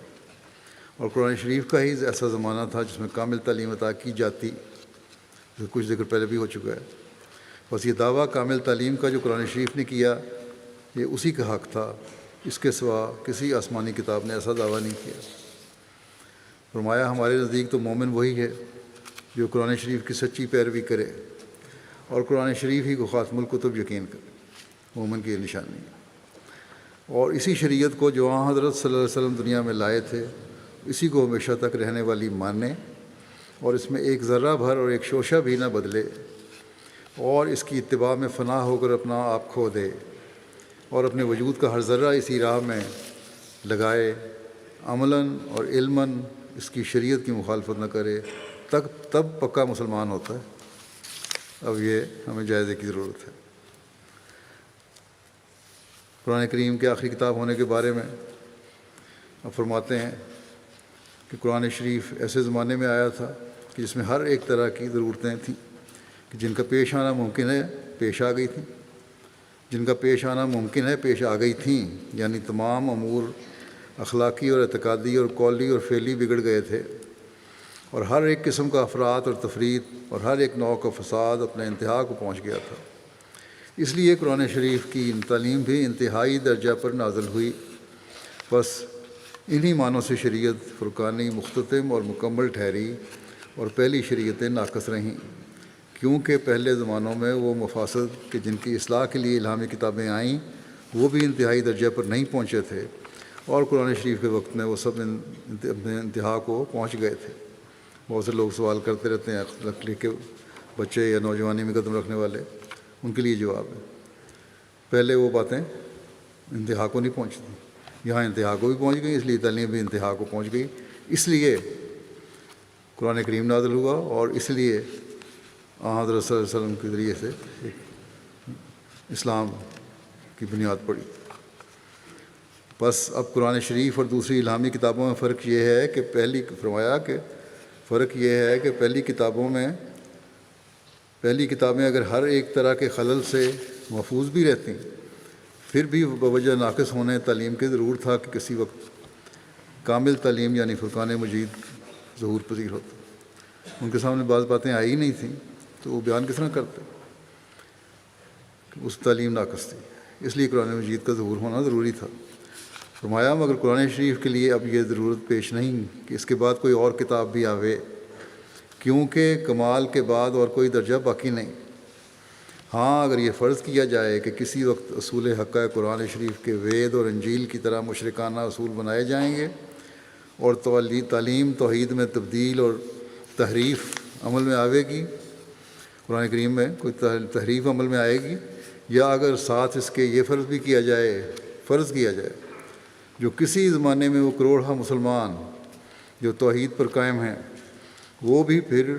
اور قرآن شریف کا ہی ایسا زمانہ تھا جس میں کامل تعلیم عطا کی جاتی، جو کچھ ذکر پہلے بھی ہو چکا ہے. بس یہ دعویٰ کامل تعلیم کا جو قرآن شریف نے کیا یہ اسی کا حق تھا، اس کے سوا کسی آسمانی کتاب نے ایسا دعویٰ نہیں کیا. فرمایا ہمارے نزدیک تو مومن وہی ہے جو قرآن شریف کی سچی پیروی کرے اور قرآن شریف ہی کو خاتم الکتب یقین کرے. مومن کی یہ نشانی ہے. اور اسی شریعت کو جو حضرت صلی اللہ علیہ وسلم دنیا میں لائے تھے اسی کو ہمیشہ تک رہنے والی مانے، اور اس میں ایک ذرہ بھر اور ایک شوشہ بھی نہ بدلے، اور اس کی اتباع میں فنا ہو کر اپنا آپ کھو دے، اور اپنے وجود کا ہر ذرہ اسی راہ میں لگائے، عملاً اور علماً اس کی شریعت کی مخالفت نہ کرے، تب پکا مسلمان ہوتا ہے. اب یہ ہمیں جائزے کی ضرورت ہے. قرآن کریم کے آخری کتاب ہونے کے بارے میں اب فرماتے ہیں کہ قرآن شریف ایسے زمانے میں آیا تھا کہ جس میں ہر ایک طرح کی ضرورتیں تھیں کہ جن کا پیش آنا ممکن ہے پیش آ گئی تھیں، جن کا پیش آنا ممکن ہے پیش آ گئی تھیں، یعنی تمام امور اخلاقی اور اعتقادی اور قولی اور فعلی بگڑ گئے تھے، اور ہر ایک قسم کا افراط اور تفریط اور ہر ایک نوع کا فساد اپنے انتہا کو پہنچ گیا تھا. اس لیے قرآن شریف کی تعلیم بھی انتہائی درجہ پر نازل ہوئی. بس انہی معنوں سے شریعت فرقانی مختتم اور مکمل ٹھہری اور پہلی شریعتیں ناقص رہیں، کیونکہ پہلے زمانوں میں وہ مفاسد کہ جن کی اصلاح کے لیے الہامی کتابیں آئیں وہ بھی انتہائی درجہ پر نہیں پہنچے تھے، اور قرآن شریف کے وقت میں وہ سب اپنے انتہا کو پہنچ گئے تھے. بہت سے لوگ سوال کرتے رہتے ہیں، لکھ کے بچے یا نوجوانی میں قدم رکھنے والے، ان کے لیے جواب ہے پہلے وہ باتیں انتہا کو نہیں پہنچتی، یہاں انتہا کو بھی پہنچ گئی، اس لیے تعلیم بھی انتہا کو پہنچ گئی. اس لیے قرآن کریم نازل ہوا، اور اس لیے حضرت صلی اللہ علیہ وسلم کے ذریعے سے اسلام کی بنیاد پڑی. بس اب قرآن شریف اور دوسری الہامی کتابوں میں فرق یہ ہے کہ پہلی کتابیں اگر ہر ایک طرح کے خلل سے محفوظ بھی رہتی پھر بھی بوجہ ناقص ہونے تعلیم کے ضرور تھا کہ کسی وقت کامل تعلیم یعنی فرقان مجید ظہور پذیر ہوتا. ان کے سامنے بعض باتیں آئی ہی نہیں تھیں تو وہ بیان کس طرح کرتے؟ اس تعلیم ناقص تھی، اس لیے قرآن مجید کا ظہور ہونا ضروری تھا. فرمایا مگر قرآن شریف کے لیے اب یہ ضرورت پیش نہیں کہ اس کے بعد کوئی اور کتاب بھی آوے، کیونکہ کمال کے بعد اور کوئی درجہ باقی نہیں. ہاں اگر یہ فرض کیا جائے کہ کسی وقت اصول حقہ قرآن شریف کے وید اور انجیل کی طرح مشرکانہ اصول بنائے جائیں گے اور تعلیم توحید میں تبدیل اور تحریف عمل میں آوے گی، قرآن کریم میں کوئی تحریف عمل میں آئے گی، یا اگر ساتھ اس کے یہ فرض کیا جائے جو کسی زمانے میں وہ کروڑہ مسلمان جو توحید پر قائم ہیں وہ بھی پھر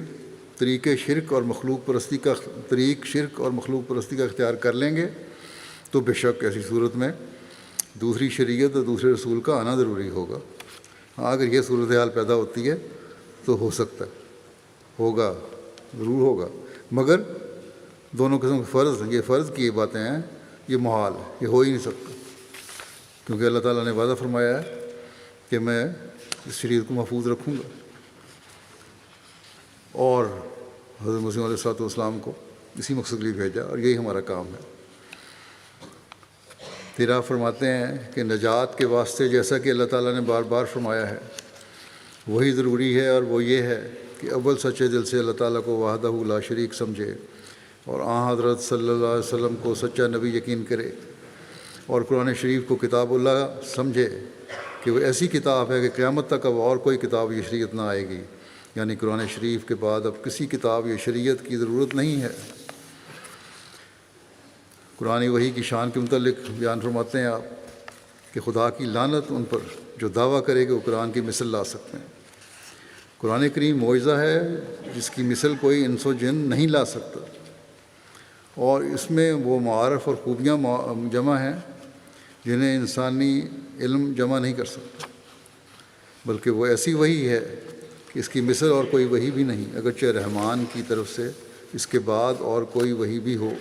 شرک اور مخلوق پرستی کا اختیار کر لیں گے، تو بے شک ایسی صورت میں دوسری شریعت اور دوسرے رسول کا آنا ضروری ہوگا. ہاں اگر یہ صورتحال پیدا ہوتی ہے تو ہو سکتا ہے، ہوگا، ضرور ہوگا، مگر دونوں قسم کے فرض کی باتیں ہیں، یہ محال ہے، یہ ہو ہی نہیں سکتا، کیونکہ اللہ تعالیٰ نے وعدہ فرمایا ہے کہ میں اس شریعت کو محفوظ رکھوں گا، اور حضرت مسیح علیہ الصلوۃ والسلام کو اسی مقصد کے لیے بھیجا، اور یہی ہمارا کام ہے. پھر آپ فرماتے ہیں کہ نجات کے واسطے جیسا کہ اللہ تعالیٰ نے بار بار فرمایا ہے وہی ضروری ہے، اور وہ یہ ہے کہ اول سچے دل سے اللہ تعالیٰ کو وحدہ لا شریک سمجھے، اور حضرت صلی اللہ علیہ وسلم کو سچا نبی یقین کرے، اور قرآن شریف کو کتاب اللہ سمجھے کہ وہ ایسی کتاب ہے کہ قیامت تک اب اور کوئی کتاب یہ شریعت نہ آئے گی، یعنی قرآن شریف کے بعد اب کسی کتاب یا شریعت کی ضرورت نہیں ہے. قرآن وحی کی شان کے متعلق بیان فرماتے ہیں آپ کہ خدا کی لعنت ان پر جو دعویٰ کرے کہ وہ قرآن کی مثل لا سکتے ہیں۔ قرآن کریم معجزہ ہے جس کی مثل کوئی انس و جن نہیں لا سکتا، اور اس میں وہ معارف اور خوبیاں جمع ہیں جنہیں انسانی علم جمع نہیں کر سکتا، بلکہ وہ ایسی وحی ہے کہ اس کی مثل اور کوئی وحی بھی نہیں، اگرچہ رحمان کی طرف سے اس کے بعد اور کوئی وحی بھی ہو،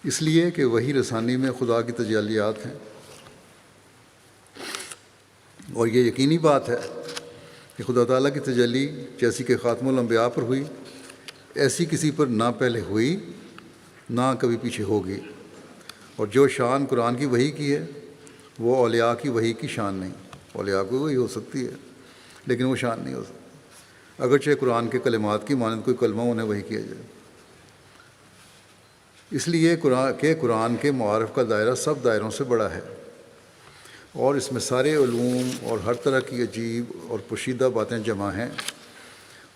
اس لیے کہ وحی رسانی میں خدا کی تجلیات ہیں۔ اور یہ یقینی بات ہے کہ خدا تعالیٰ کی تجلی جیسی کہ خاتم الانبیاء پر ہوئی، ایسی کسی پر نہ پہلے ہوئی نہ کبھی پیچھے ہوگی، اور جو شان قرآن کی وحی کی ہے وہ اولیاء کی وحی کی شان نہیں۔ اولیاء کو وحی ہو سکتی ہے لیکن وہ شان نہیں ہو سکتی، اگرچہ قرآن کے کلمات کی مانند کوئی کلمہ انہیں وحی کیا جائے۔ اس لیے قرآن کے معارف کا دائرہ سب دائروں سے بڑا ہے، اور اس میں سارے علوم اور ہر طرح کی عجیب اور پوشیدہ باتیں جمع ہیں،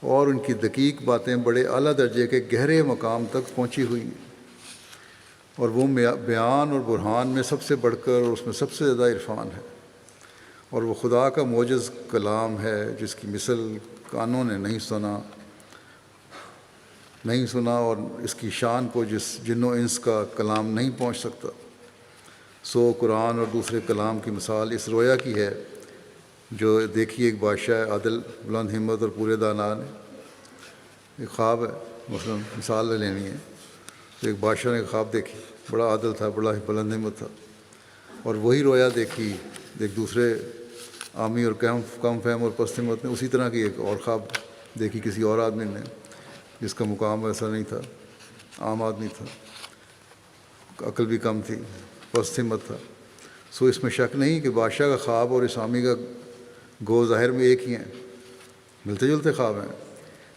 اور ان کی دقیق باتیں بڑے اعلیٰ درجے کے گہرے مقام تک پہنچی ہوئی ہیں، اور وہ بیان اور برہان میں سب سے بڑھ کر اور اس میں سب سے زیادہ عرفان ہے، اور وہ خدا کا معجز کلام ہے جس کی مثل کانوں نے نہیں سنا اور اس کی شان کو جن و انس کا کلام نہیں پہنچ سکتا۔ سو قرآن اور دوسرے کلام کی مثال اس رویا کی ہے جو دیکھی ایک بادشاہ عادل، بلند ہمت اور پورے دانا نے۔ ایک خواب ہے، مثلا مثال لینی ہے تو ایک بادشاہ نے ایک خواب دیکھی، بڑا عادل تھا، بڑا بلند ہمت تھا، اور وہی رویا دیکھی ایک دوسرے عامی اور کم فہم اور پست ہمت نے، اسی طرح کی ایک اور خواب دیکھی کسی اور آدمی نے جس کا مقام ایسا نہیں تھا، عام آدمی تھا، عقل بھی کم تھی، پست ہمت تھا۔ سو اس میں شک نہیں کہ بادشاہ کا خواب اور اس عامی کا گو ظاہر میں ایک ہی ہیں، ملتے جلتے خواب ہیں،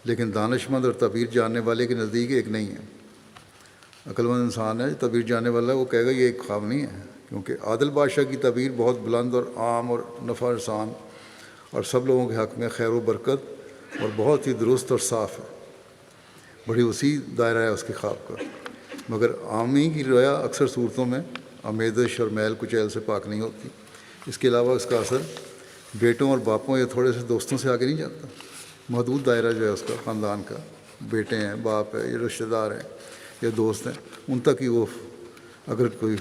لیکن دانش مند اور تعبیر جاننے والے کے نزدیک ایک نہیں ہے۔ عقل مند انسان ہے، تعبیر جاننے والا وہ کہے گا یہ ایک خواب نہیں ہے، کیونکہ عادل بادشاہ کی تعبیر بہت بلند اور عام اور نفع رسان اور سب لوگوں کے حق میں خیر و برکت اور بہت ہی درست اور صاف ہے، بڑی وسیع دائرہ ہے اس کے خواب کا۔ مگر عامی کی رویا اکثر صورتوں میں آمیزش اور میل کچیل سے پاک نہیں ہوتی، اس کے علاوہ اس کا اثر بیٹوں اور باپوں یا تھوڑے سے دوستوں سے آگے نہیں جاتا۔ محدود دائرہ جو ہے اس کا، خاندان کا، بیٹے ہیں، باپ ہے، یا رشتہ دار ہیں یا دوست ہیں، ان تک ہی وہ، اگر کوئی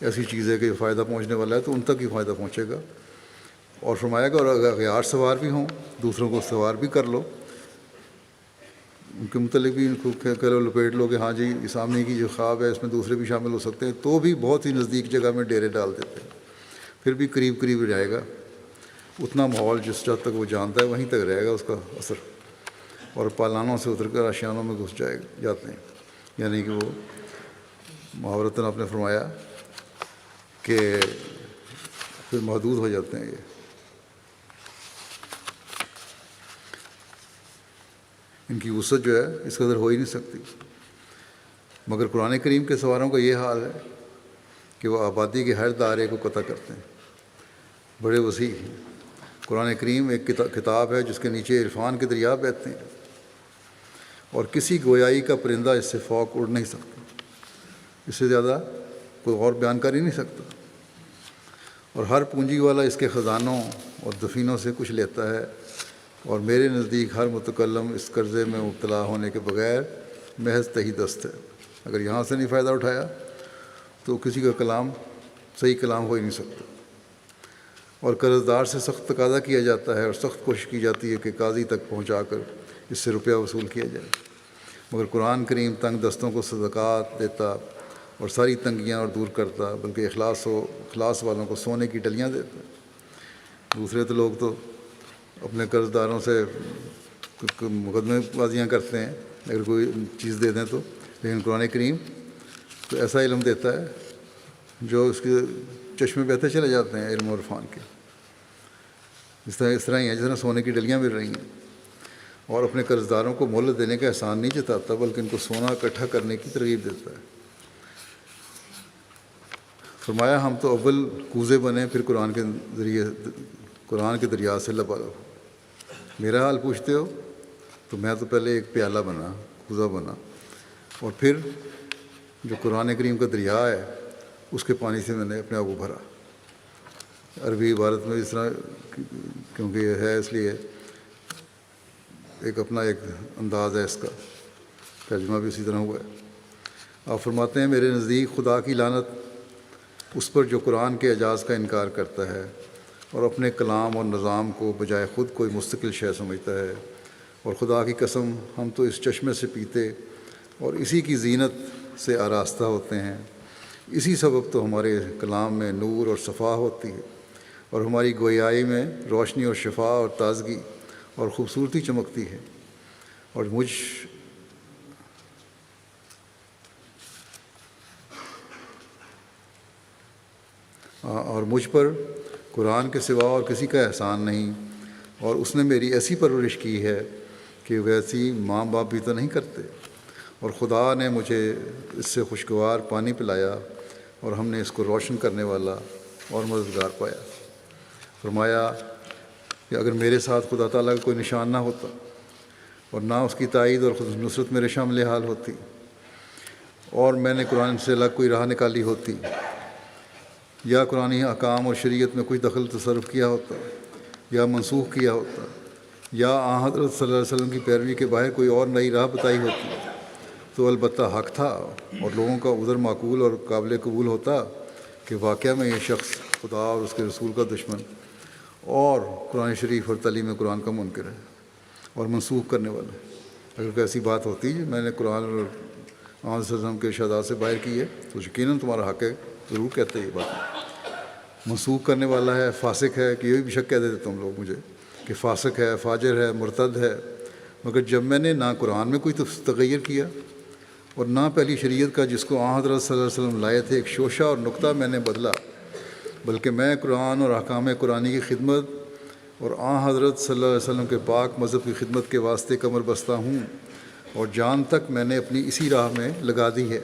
ایسی چیز ہے کہ فائدہ پہنچنے والا ہے تو ان تک ہی فائدہ پہنچے گا۔ اور فرمایا گا اور اگر اغیار سوار بھی ہوں، دوسروں کو سوار بھی کر لو، ان کے متعلق بھی ان کو کہہ لو، لپیٹ لو کہ ہاں جی سامنے کی جو خواب ہے اس میں دوسرے بھی شامل ہو سکتے ہیں، تو بھی بہت ہی نزدیک جگہ میں ڈیرے ڈال دیتے ہیں، پھر بھی قریب قریب جائے گا۔ اتنا ماحول جس جب تک وہ جانتا ہے وہیں تک رہے گا اس کا اثر، اور پالانوں سے اتر کر آشیانوں میں گھس جاتے ہیں، یعنی کہ وہ محاورتاً آپ نے فرمایا کہ پھر محدود ہو جاتے ہیں۔ یہ ان کی وسعت جو ہے اس قدر ہو ہی نہیں سکتی، مگر قرآن کریم کے سواروں کا یہ حال ہے کہ وہ آبادی کے ہر دائرے کو قطع کرتے ہیں، بڑے وسیع ہیں۔ قرآن کریم ایک کتاب ہے جس کے نیچے عرفان کے دریا بہتے ہیں، اور کسی گویائی کا پرندہ اس سے فوق اڑ نہیں سکتا، اس سے زیادہ کوئی اور بیان کر ہی نہیں سکتا، اور ہر پونجی والا اس کے خزانوں اور دفینوں سے کچھ لیتا ہے، اور میرے نزدیک ہر متکلم اس قرضے میں مبتلا ہونے کے بغیر محض تہی دست ہے۔ اگر یہاں سے نہیں فائدہ اٹھایا تو کسی کا کلام صحیح کلام ہو ہی نہیں سکتا، اور قرض دار سے سخت تقاضا کیا جاتا ہے اور سخت کوشش کی جاتی ہے کہ قاضی تک پہنچا کر اس سے روپیہ وصول کیا جائے، مگر قرآن کریم تنگ دستوں کو صدقات دیتا اور ساری تنگیاں اور دور کرتا، بلکہ اخلاص والوں کو سونے کی ڈلیاں دیتا۔ دوسرے تو لوگ تو اپنے قرض داروں سے مقدمے بازیاں کرتے ہیں اگر کوئی چیز دے دیں تو، لیکن قرآن کریم تو ایسا علم دیتا ہے جو اس کے چشمے بہتے چلے جاتے ہیں علم و عرفان کے، اس طرح ہی ہے جس طرح سونے کی ڈلیاں مل رہی ہیں، اور اپنے قرض داروں کو مہلت دینے کا احسان نہیں جتاتا بلکہ ان کو سونا اکٹھا کرنے کی ترغیب دیتا ہے۔ فرمایا ہم تو اول کوزے بنے پھر قرآن کے دریا سے لبالب۔ میرا حال پوچھتے ہو تو میں تو پہلے ایک پیالہ بنا، کوزہ بنا، اور پھر جو قرآن کریم کا دریا ہے اس کے پانی سے میں نے اپنے آپ کو بھرا۔ عربی عبارت میں اس طرح، کیونکہ یہ ہے اس لیے ایک اپنا ایک انداز ہے، اس کا ترجمہ بھی اسی طرح ہوا ہے۔ آپ فرماتے ہیں میرے نزدیک خدا کی لعنت اس پر جو قرآن کے اعجاز کا انکار کرتا ہے اور اپنے کلام اور نظام کو بجائے خود کوئی مستقل شے سمجھتا ہے، اور خدا کی قسم ہم تو اس چشمے سے پیتے اور اسی کی زینت سے آراستہ ہوتے ہیں، اسی سبب تو ہمارے کلام میں نور اور صفا ہوتی ہے اور ہماری گویائی میں روشنی اور شفا اور تازگی اور خوبصورتی چمکتی ہے، اور مجھ پر قرآن کے سوا اور کسی کا احسان نہیں، اور اس نے میری ایسی پرورش کی ہے کہ ویسی ماں باپ بھی تو نہیں کرتے، اور خدا نے مجھے اس سے خوشگوار پانی پلایا اور ہم نے اس کو روشن کرنے والا اور مددگار پایا۔ فرمایا کہ اگر میرے ساتھ خدا تعالیٰ کا کوئی نشان نہ ہوتا اور نہ اس کی تائید اور خود نصرت میرے شامل حال ہوتی، اور میں نے قرآن سے الگ کوئی راہ نکالی ہوتی یا قرآن احکام اور شریعت میں کچھ دخل تصرف کیا ہوتا یا منسوخ کیا ہوتا یا آن حضرت صلی اللہ علیہ وسلم کی پیروی کے باہر کوئی اور نئی راہ بتائی ہوتی، تو البتہ حق تھا اور لوگوں کا عذر معقول اور قابل قبول ہوتا کہ واقعہ میں یہ شخص خدا اور اس کے رسول کا دشمن اور قرآن شریف اور تعلیم قرآن کا منکر ہے اور منسوخ کرنے والا ہے۔ اگر کوئی ایسی بات ہوتی جو میں نے قرآن اور آن صلی اللہ علیہ وسلم کے ارشادات سے باہر کی ہے تو یقیناً تمہارا حق ہے، ضرور کہتے یہ بات۔ منسوخ کرنے والا ہے، فاسق ہے، کہ یہ بھی شک کہہ دیتے تم لوگ مجھے کہ فاسق ہے، فاجر ہے، مرتد ہے، مگر جب میں نے نہ قرآن میں کوئی تغیر کیا اور نہ پہلی شریعت کا جس کو آن حضرت صلی اللہ علیہ وسلم لائے تھے ایک شوشہ اور نقطہ میں نے بدلا، بلکہ میں قرآن اور احکام قرآنی کی خدمت اور آن حضرت صلی اللہ علیہ وسلم کے پاک مذہب کی خدمت کے واسطے کمر بستہ ہوں، اور جان تک میں نے اپنی اسی راہ میں لگا دی ہے،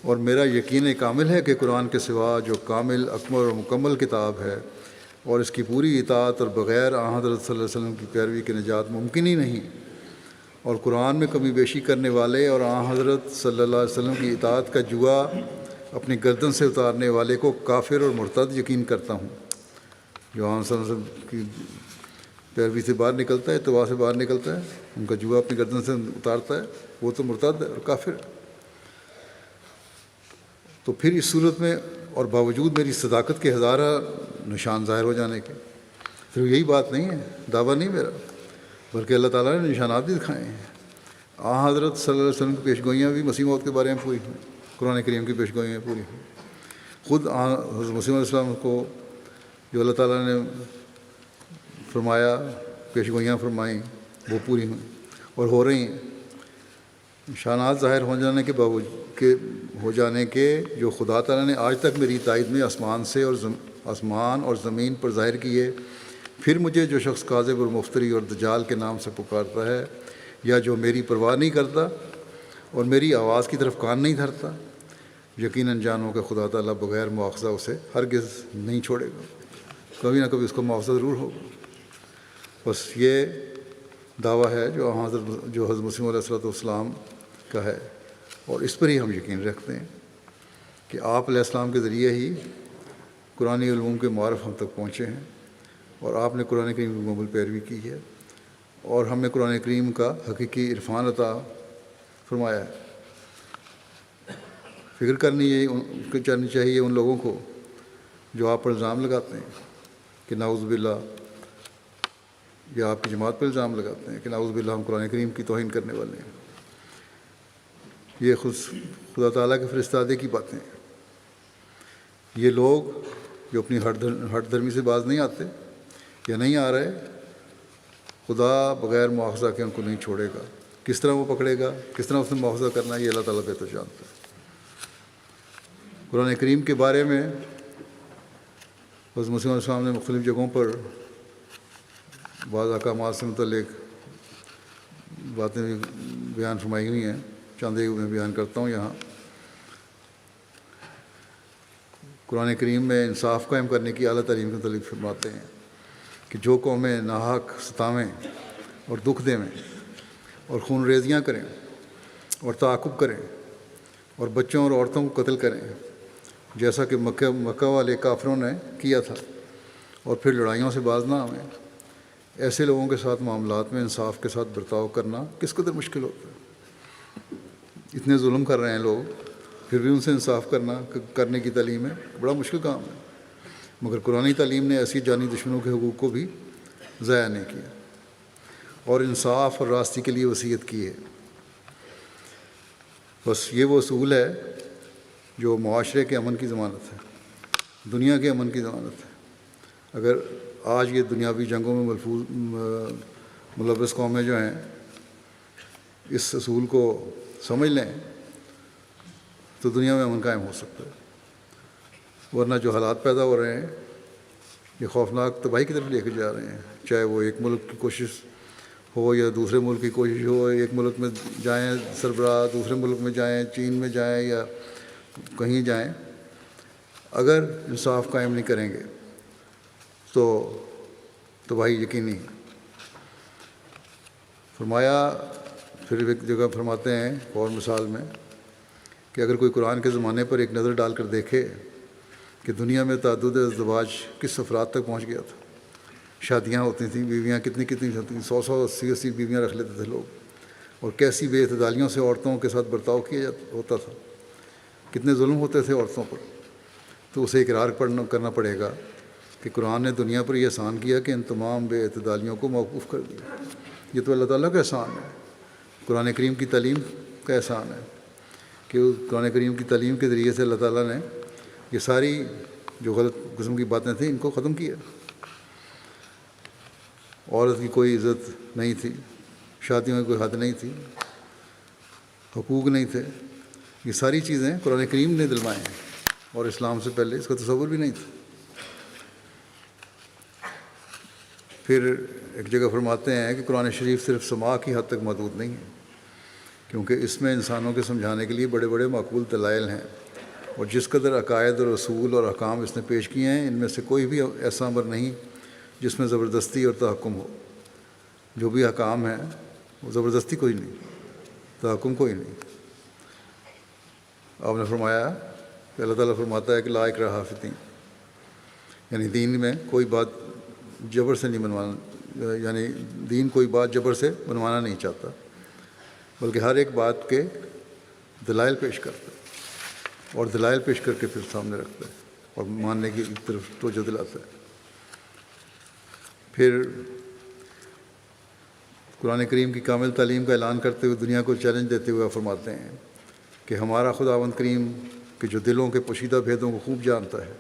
اور میرا یقین کامل ہے کہ قرآن کے سوا جو کامل، اکمل اور مکمل کتاب ہے اور اس کی پوری اطاعت اور بغیر آن حضرت صلی اللہ علیہ وسلم کی پیروی کی نجات ممکن ہی نہیں، اور قرآن میں کمی بیشی کرنے والے اور آن حضرت صلی اللہ علیہ وسلم کی اطاعت کا جوا اپنی گردن سے اتارنے والے کو کافر اور مرتد یقین کرتا ہوں۔ جو آن صلی اللہ علیہ وسلم کی پیروی سے باہر نکلتا ہے، اتباع سے باہر نکلتا ہے، ان کا جوا اپنی گردن سے اتارتا ہے، وہ تو مرتد ہے اور کافر ہے۔ تو پھر اس صورت میں اور باوجود میری صداقت کے ہزارہ نشان ظاہر ہو جانے کے، صرف یہی بات نہیں ہے، دعویٰ نہیں میرا، بلکہ اللہ تعالیٰ نے نشانات بھی دکھائے ہیں۔ آن حضرت صلی اللہ علیہ وسلم کی پیشگوئیاں بھی مسیح موت کے بارے میں پوری ہوئیں، قرآن کریم کی پیشگوئیاں پوری ہوئیں، خود حضرت مسیح علیہ السلام کو جو اللہ تعالیٰ نے فرمایا، پیشگوئیاں فرمائیں، وہ پوری ہوئیں اور ہو رہی ہیں۔ نشانات ظاہر ہو جانے کے جو خدا تعالیٰ نے آج تک میری تائید میں آسمان اور زمین پر ظاہر کیے، پھر مجھے جو شخص کاذب اور مفتری اور دجال کے نام سے پکارتا ہے یا جو میری پرواہ نہیں کرتا اور میری آواز کی طرف کان نہیں دھرتا، یقیناً جانو کہ خدا تعالیٰ بغیر مواخذہ اسے ہرگز نہیں چھوڑے گا، کبھی نہ کبھی اس کو مواخذہ ضرور ہوگا۔ بس یہ دعویٰ ہے جو حضرت مسیح علیہ السلام کا ہے، اور اس پر ہی ہم یقین رکھتے ہیں کہ آپ علیہ السلام کے ذریعے ہی قرآنی علوم کے معارف ہم تک پہنچے ہیں، اور آپ نے قرآن کریم کی مکمل پیروی کی ہے، اور ہم نے قرآن کریم کا حقیقی عرفان عطا فرمایا ہے۔ فکر کرنی چاہیے ان لوگوں کو جو آپ پر الزام لگاتے ہیں کہ نعوذ باللہ، یا آپ کی جماعت پر الزام لگاتے ہیں کہ نعوذ باللہ ہم قرآن کریم کی توہین کرنے والے ہیں۔ یہ خدا تعالیٰ کے فرستادے کی باتیں ہیں۔ یہ لوگ جو اپنی ہٹ دھرمی سے باز نہیں آتے یا نہیں آ رہے، خدا بغیر مواخذہ کے ان کو نہیں چھوڑے گا۔ کس طرح وہ پکڑے گا، کس طرح اس نے مواخذہ کرنا ہے، یہ اللہ تعالیٰ بہتر جانتا ہے۔ قرآن کریم کے بارے میں حضرت مسیح علیہ السلام نے مختلف جگہوں پر بعض احکامات سے متعلق باتیں بھی بیان فرمائی ہوئی ہیں، چند ایک میں بیان کرتا ہوں یہاں۔ قرآن کریم میں انصاف قائم کرنے کی اعلیٰ تعلیم کے متعلق فرماتے ہیں کہ جو قومیں ناحق ستاویں اور دکھ دیں اور خون ریزیاں کریں اور تعاقب کریں اور بچوں اور عورتوں کو قتل کریں، جیسا کہ مکہ والے کافروں نے کیا تھا، اور پھر لڑائیوں سے باز نہ آئیں۔ ایسے لوگوں کے ساتھ معاملات میں انصاف کے ساتھ برتاؤ کرنا کس قدر مشکل ہوتا ہے۔ اتنے ظلم کر رہے ہیں لوگ، پھر بھی ان سے انصاف کرنے کی تعلیم ہے، بڑا مشکل کام ہے۔ مگر قرآنی تعلیم نے ایسی جانی دشمنوں کے حقوق کو بھی ضائع نہیں کیا، اور انصاف اور راستی کے لیے وصیت کی ہے۔ بس یہ وہ اصول ہے جو معاشرے کے امن کی ضمانت ہے، دنیا کے امن کی ضمانت ہے۔ اگر آج یہ دنیاوی جنگوں میں ملوث قومیں جو ہیں اس اصول کو سمجھ لیں تو دنیا میں امن قائم ہو سکتا ہے، ورنہ جو حالات پیدا ہو رہے ہیں یہ خوفناک تباہی کی طرف لے کے جا رہے ہیں۔ چاہے وہ ایک ملک کی کوشش ہو یا دوسرے ملک کی کوشش ہو، ایک ملک میں جائیں سربراہ، دوسرے ملک میں جائیں، چین میں جائیں یا کہیں جائیں، اگر انصاف قائم نہیں کریں گے تو تباہی یقینی۔ فرمایا، پھر ایک جگہ فرماتے ہیں اور مثال میں کہ اگر کوئی قرآن کے زمانے پر ایک نظر ڈال کر دیکھے کہ دنیا میں تعدد ازدواج کس افراد تک پہنچ گیا تھا، شادیاں ہوتی تھیں، بیویاں کتنی ہوتی تھیں، 100 بیویاں رکھ لیتے تھے لوگ، اور کیسی بے اعتدالیوں سے عورتوں کے ساتھ برتاؤ کیا ہوتا تھا، کتنے ظلم ہوتے تھے عورتوں پر، تو اسے اقرار کرنا پڑے گا کہ قرآن نے دنیا پر یہ احسان کیا کہ ان تمام بے اعتدالیوں کو موقوف کر دیا۔ یہ تو اللہ تعالیٰ کا احسان ہے، قرآن کریم کی تعلیم کا احسان ہے کہ قرآن کریم کی تعلیم کے ذریعے سے اللہ تعالیٰ نے یہ ساری جو غلط قسم کی باتیں تھیں ان کو ختم کیا۔ عورت کی کوئی عزت نہیں تھی، شادیوں میں کوئی حد نہیں تھی، حقوق نہیں تھے، یہ ساری چیزیں قرآن کریم نے دلوائے ہیں، اور اسلام سے پہلے اس کا تصور بھی نہیں تھا۔ پھر ایک جگہ فرماتے ہیں کہ قرآن شریف صرف سماع کی حد تک محدود نہیں ہے، کیونکہ اس میں انسانوں کے سمجھانے کے لیے بڑے بڑے معقول دلائل ہیں، اور جس قدر عقائد اور اصول اور احکام اس نے پیش کیے ہیں، ان میں سے کوئی بھی ایسا امر نہیں جس میں زبردستی اور تحکم ہو۔ جو بھی احکام ہیں وہ زبردستی کوئی نہیں، تحکم کوئی نہیں۔ آپ نے فرمایا کہ اللہ تعالیٰ فرماتا ہے کہ لا اکراہ فی الدین، یعنی دین میں کوئی بات جبر سے نہیں بنوانا، یعنی دین کوئی بات جبر سے بنوانا نہیں چاہتا، بلکہ ہر ایک بات کے دلائل پیش کرتا ہے، اور دلائل پیش کر کے پھر سامنے رکھتا ہے اور ماننے کی طرف توجہ دلاتا ہے۔ پھر قرآن کریم کی کامل تعلیم کا اعلان کرتے ہوئے دنیا کو چیلنج دیتے ہوئے فرماتے ہیں کہ ہمارا خداوند کریم کہ جو دلوں کے پوشیدہ بھیدوں کو خوب جانتا ہے،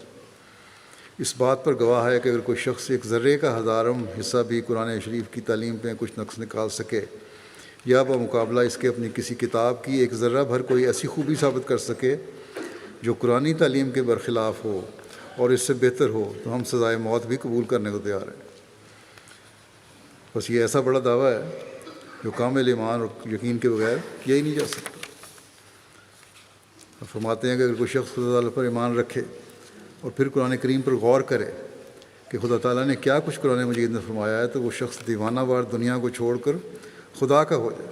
اس بات پر گواہ ہے کہ اگر کوئی شخص ایک ذرے کا ہزارم حصہ بھی قرآن شریف کی تعلیم پہ کچھ نقص نکال سکے، یا بمقابلہ اس کے اپنی کسی کتاب کی ایک ذرہ بھر کوئی ایسی خوبی ثابت کر سکے جو قرآنی تعلیم کے برخلاف ہو اور اس سے بہتر ہو، تو ہم سزائے موت بھی قبول کرنے کو تیار ہیں۔ بس یہ ایسا بڑا دعویٰ ہے جو کامل ایمان اور یقین کے بغیر کیا ہی نہیں جا سکتا۔ فرماتے ہیں کہ اگر کوئی شخص خدا تعالیٰ پر ایمان رکھے اور پھر قرآن کریم پر غور کرے کہ خدا تعالیٰ نے کیا کچھ قرآن مجید میں فرمایا ہے، تو وہ شخص دیوانہ وار دنیا کو چھوڑ کر خدا کا ہو جائے۔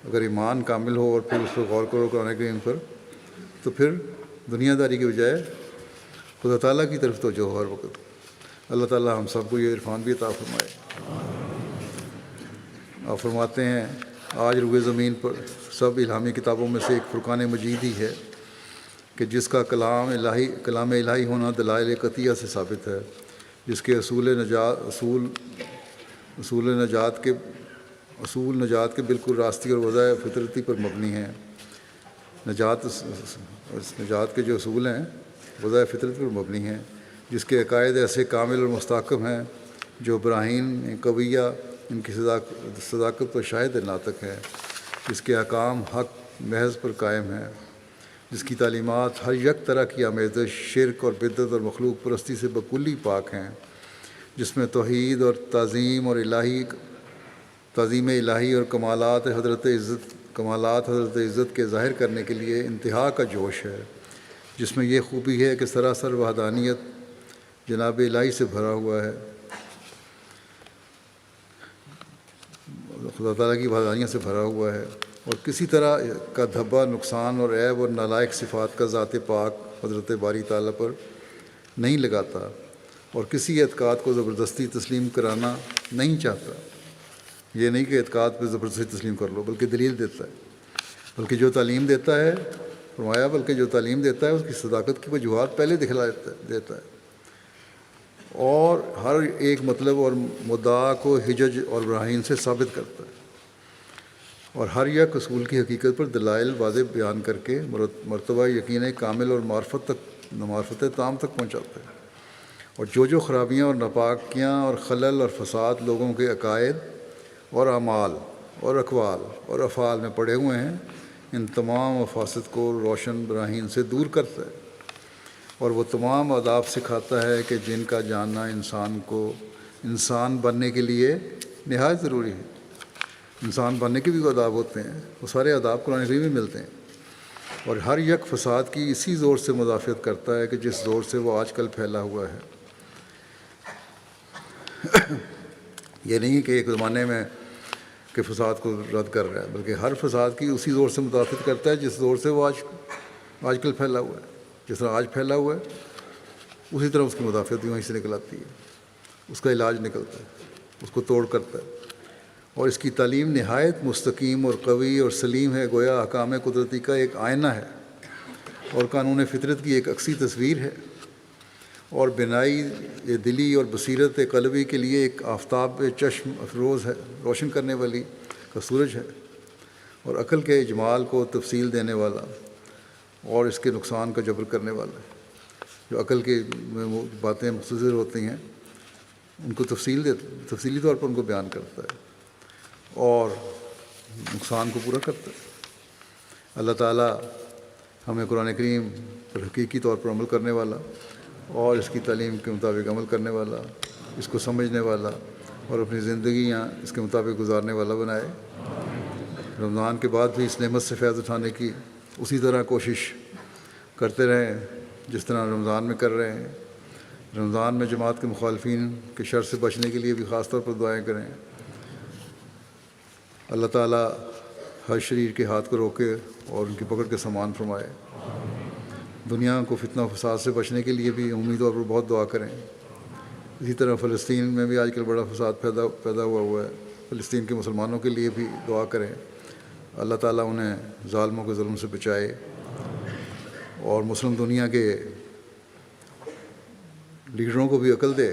اگر ایمان کامل ہو اور پھر اس پر غور کرو قرآن کریم پر، تو پھر دنیا داری کے بجائے خدا تعالیٰ کی طرف توجہ ہو ہر وقت۔ اللہ تعالیٰ ہم سب کو یہ عرفان بھی عطا فرمائے۔ آپ فرماتے ہیں آج روئے زمین پر سب الہامی کتابوں میں سے ایک فرقان مجید ہی ہے کہ جس کا کلام الہی ہونا دلائل قطعیہ سے ثابت ہے، جس کے اصول نجات کے بالکل راستی اور وضع فطرتی پر مبنی ہیں۔ نجات کے جو اصول ہیں وضع فطرت پر مبنی ہیں، جس کے عقائد ایسے کامل اور مستحکم ہیں جو براہین قویہ ان کی صداقت پر شاہد ناطق ہے، جس کے احکام حق محض پر قائم ہیں، جس کی تعلیمات ہر یک طرح کی آمیزش، شرک اور بدعت اور مخلوق پرستی سے بکلی پاک ہیں، جس میں توحید اور تعظیم الہی اور کمالات حضرت عزت کے ظاہر کرنے کے لیے انتہا کا جوش ہے، جس میں یہ خوبی ہے کہ سراسر وحدانیت جناب الہی سے بھرا ہوا ہے، خدا تعالیٰ کی وحدانیت سے بھرا ہوا ہے، اور کسی طرح کا دھبا، نقصان اور عیب اور نالائق صفات کا ذات پاک حضرت باری تعالیٰ پر نہیں لگاتا، اور کسی اعتقاد کو زبردستی تسلیم کرانا نہیں چاہتا۔ یہ نہیں کہ اعتقاد پہ زبردستی تسلیم کر لو، بلکہ دلیل دیتا ہے، بلکہ جو تعلیم دیتا ہے، فرمایا بلکہ جو تعلیم دیتا ہے اس کی صداقت کی وجوہات پہلے دکھلا دیتا ہے، اور ہر ایک مطلب اور مدعا کو حجج اور براہین سے ثابت کرتا ہے، اور ہر یک اصول کی حقیقت پر دلائل واضح بیان کر کے مرتبہ یقین کامل اور معرفت تام تک پہنچاتا ہے، اور جو خرابیاں اور ناپاکیاں اور خلل اور فساد لوگوں کے عقائد اور اعمال اور اقوال اور افعال میں پڑے ہوئے ہیں، ان تمام مفاسد کو روشن براہین سے دور کرتا ہے، اور وہ تمام آداب سکھاتا ہے کہ جن کا جاننا انسان کو انسان بننے کے لیے نہایت ضروری ہے۔ انسان بننے کے بھی آداب ہوتے ہیں، وہ سارے آداب قرآن کریم میں ملتے ہیں، اور ہر یک فساد کی اسی زور سے مدافعت کرتا ہے کہ جس زور سے وہ آج کل پھیلا ہوا ہے۔ یہ نہیں کہ ایک زمانے میں کہ فساد کو رد کر رہا ہے، بلکہ ہر فساد کی اسی زور سے مدافعت کرتا ہے جس زور سے وہ آج کل پھیلا ہوا ہے۔ جس طرح آج پھیلا ہوا ہے اسی طرح اس کی مدافعت بھی وہیں سے نکل آتی ہے، اس کا علاج نکلتا ہے، اس کو توڑ کرتا ہے، اور اس کی تعلیم نہایت مستقیم اور قوی اور سلیم ہے، گویا احکام قدرتی کا ایک آئینہ ہے اور قانون فطرت کی ایک عکسی تصویر ہے، اور بنائی دلی اور بصیرت قلبی کے لیے ایک آفتاب چشم افروز ہے، روشن کرنے والی کا سورج ہے، اور عقل کے اجمال کو تفصیل دینے والا اور اس کے نقصان کا جبر کرنے والا ہے۔ جو عقل کی باتیں مختصر ہوتی ہیں ان کو تفصیلی طور پر ان کو بیان کرتا ہے اور نقصان کو پورا کرتا ہے۔ اللہ تعالیٰ ہمیں قرآن کریم پر حقیقی طور پر عمل کرنے والا اور اس کی تعلیم کے مطابق عمل کرنے والا، اس کو سمجھنے والا اور اپنی زندگیاں اس کے مطابق گزارنے والا بنائے۔ رمضان کے بعد بھی اس نعمت سے فیض اٹھانے کی اسی طرح کوشش کرتے رہیں جس طرح رمضان میں کر رہے ہیں۔ رمضان میں جماعت کے مخالفین کے شر سے بچنے کے لیے بھی خاص طور پر دعائیں کریں۔ اللہ تعالیٰ ہر شریر کے ہاتھ کو روکے اور ان کی پکڑ کے سامان فرمائے۔ دنیا کو فتنہ و فساد سے بچنے کے لیے بھی عمومی طور پر بہت دعا کریں۔ اسی طرح فلسطین میں بھی آج کل بڑا فساد پیدا ہوا ہے، فلسطین کے مسلمانوں کے لیے بھی دعا کریں۔ اللہ تعالیٰ انہیں ظالموں کے ظلم سے بچائے اور مسلم دنیا کے لیڈروں کو بھی عقل دے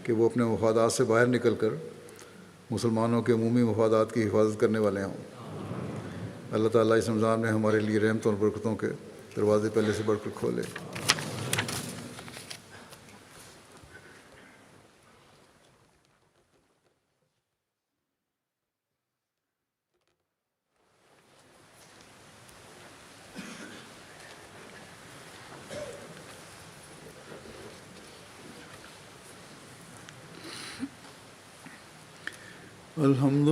کہ وہ اپنے مفادات سے باہر نکل کر مسلمانوں کے عمومی مفادات کی حفاظت کرنے والے ہوں۔ اللہ تعالیٰ اس رمضان میں ہمارے لیے رحمتوں اور برکتوں کے دروازے پہلے سے بڑھ کر کھولے۔ الحمد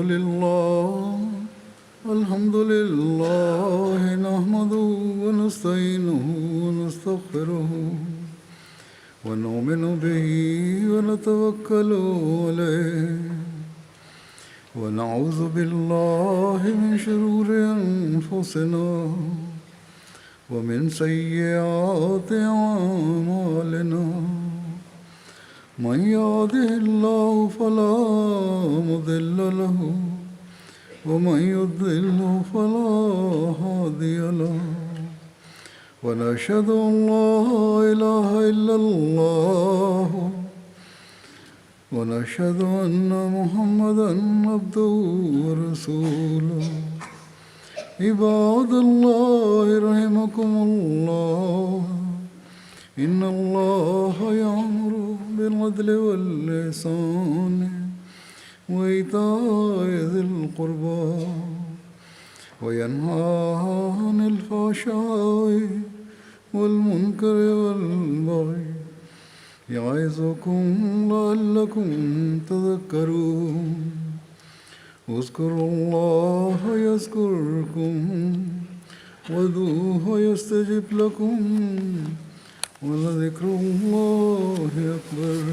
لله نحمده ونستعينه ونستغفره ونؤمن به ونتوكل عليه ونعوذ بالله من شرور أنفسنا ومن سيئات أعمالنا من يهده الله فلا مضل له ومن يضلل فلا هادي له ونشهد أن لا إله إلا الله ونشهد أن محمدا عبده ورسوله عباد الله رحمكم الله إن الله يأمر بالعدل والإحسان وإيتاء ذي القربى وينهى عن الفحشاء والمنكر والبغي يعظكم لعلكم تذكرون اذكروا الله يذكركم وادعوه يستجب لكم ولذكر الله أكبر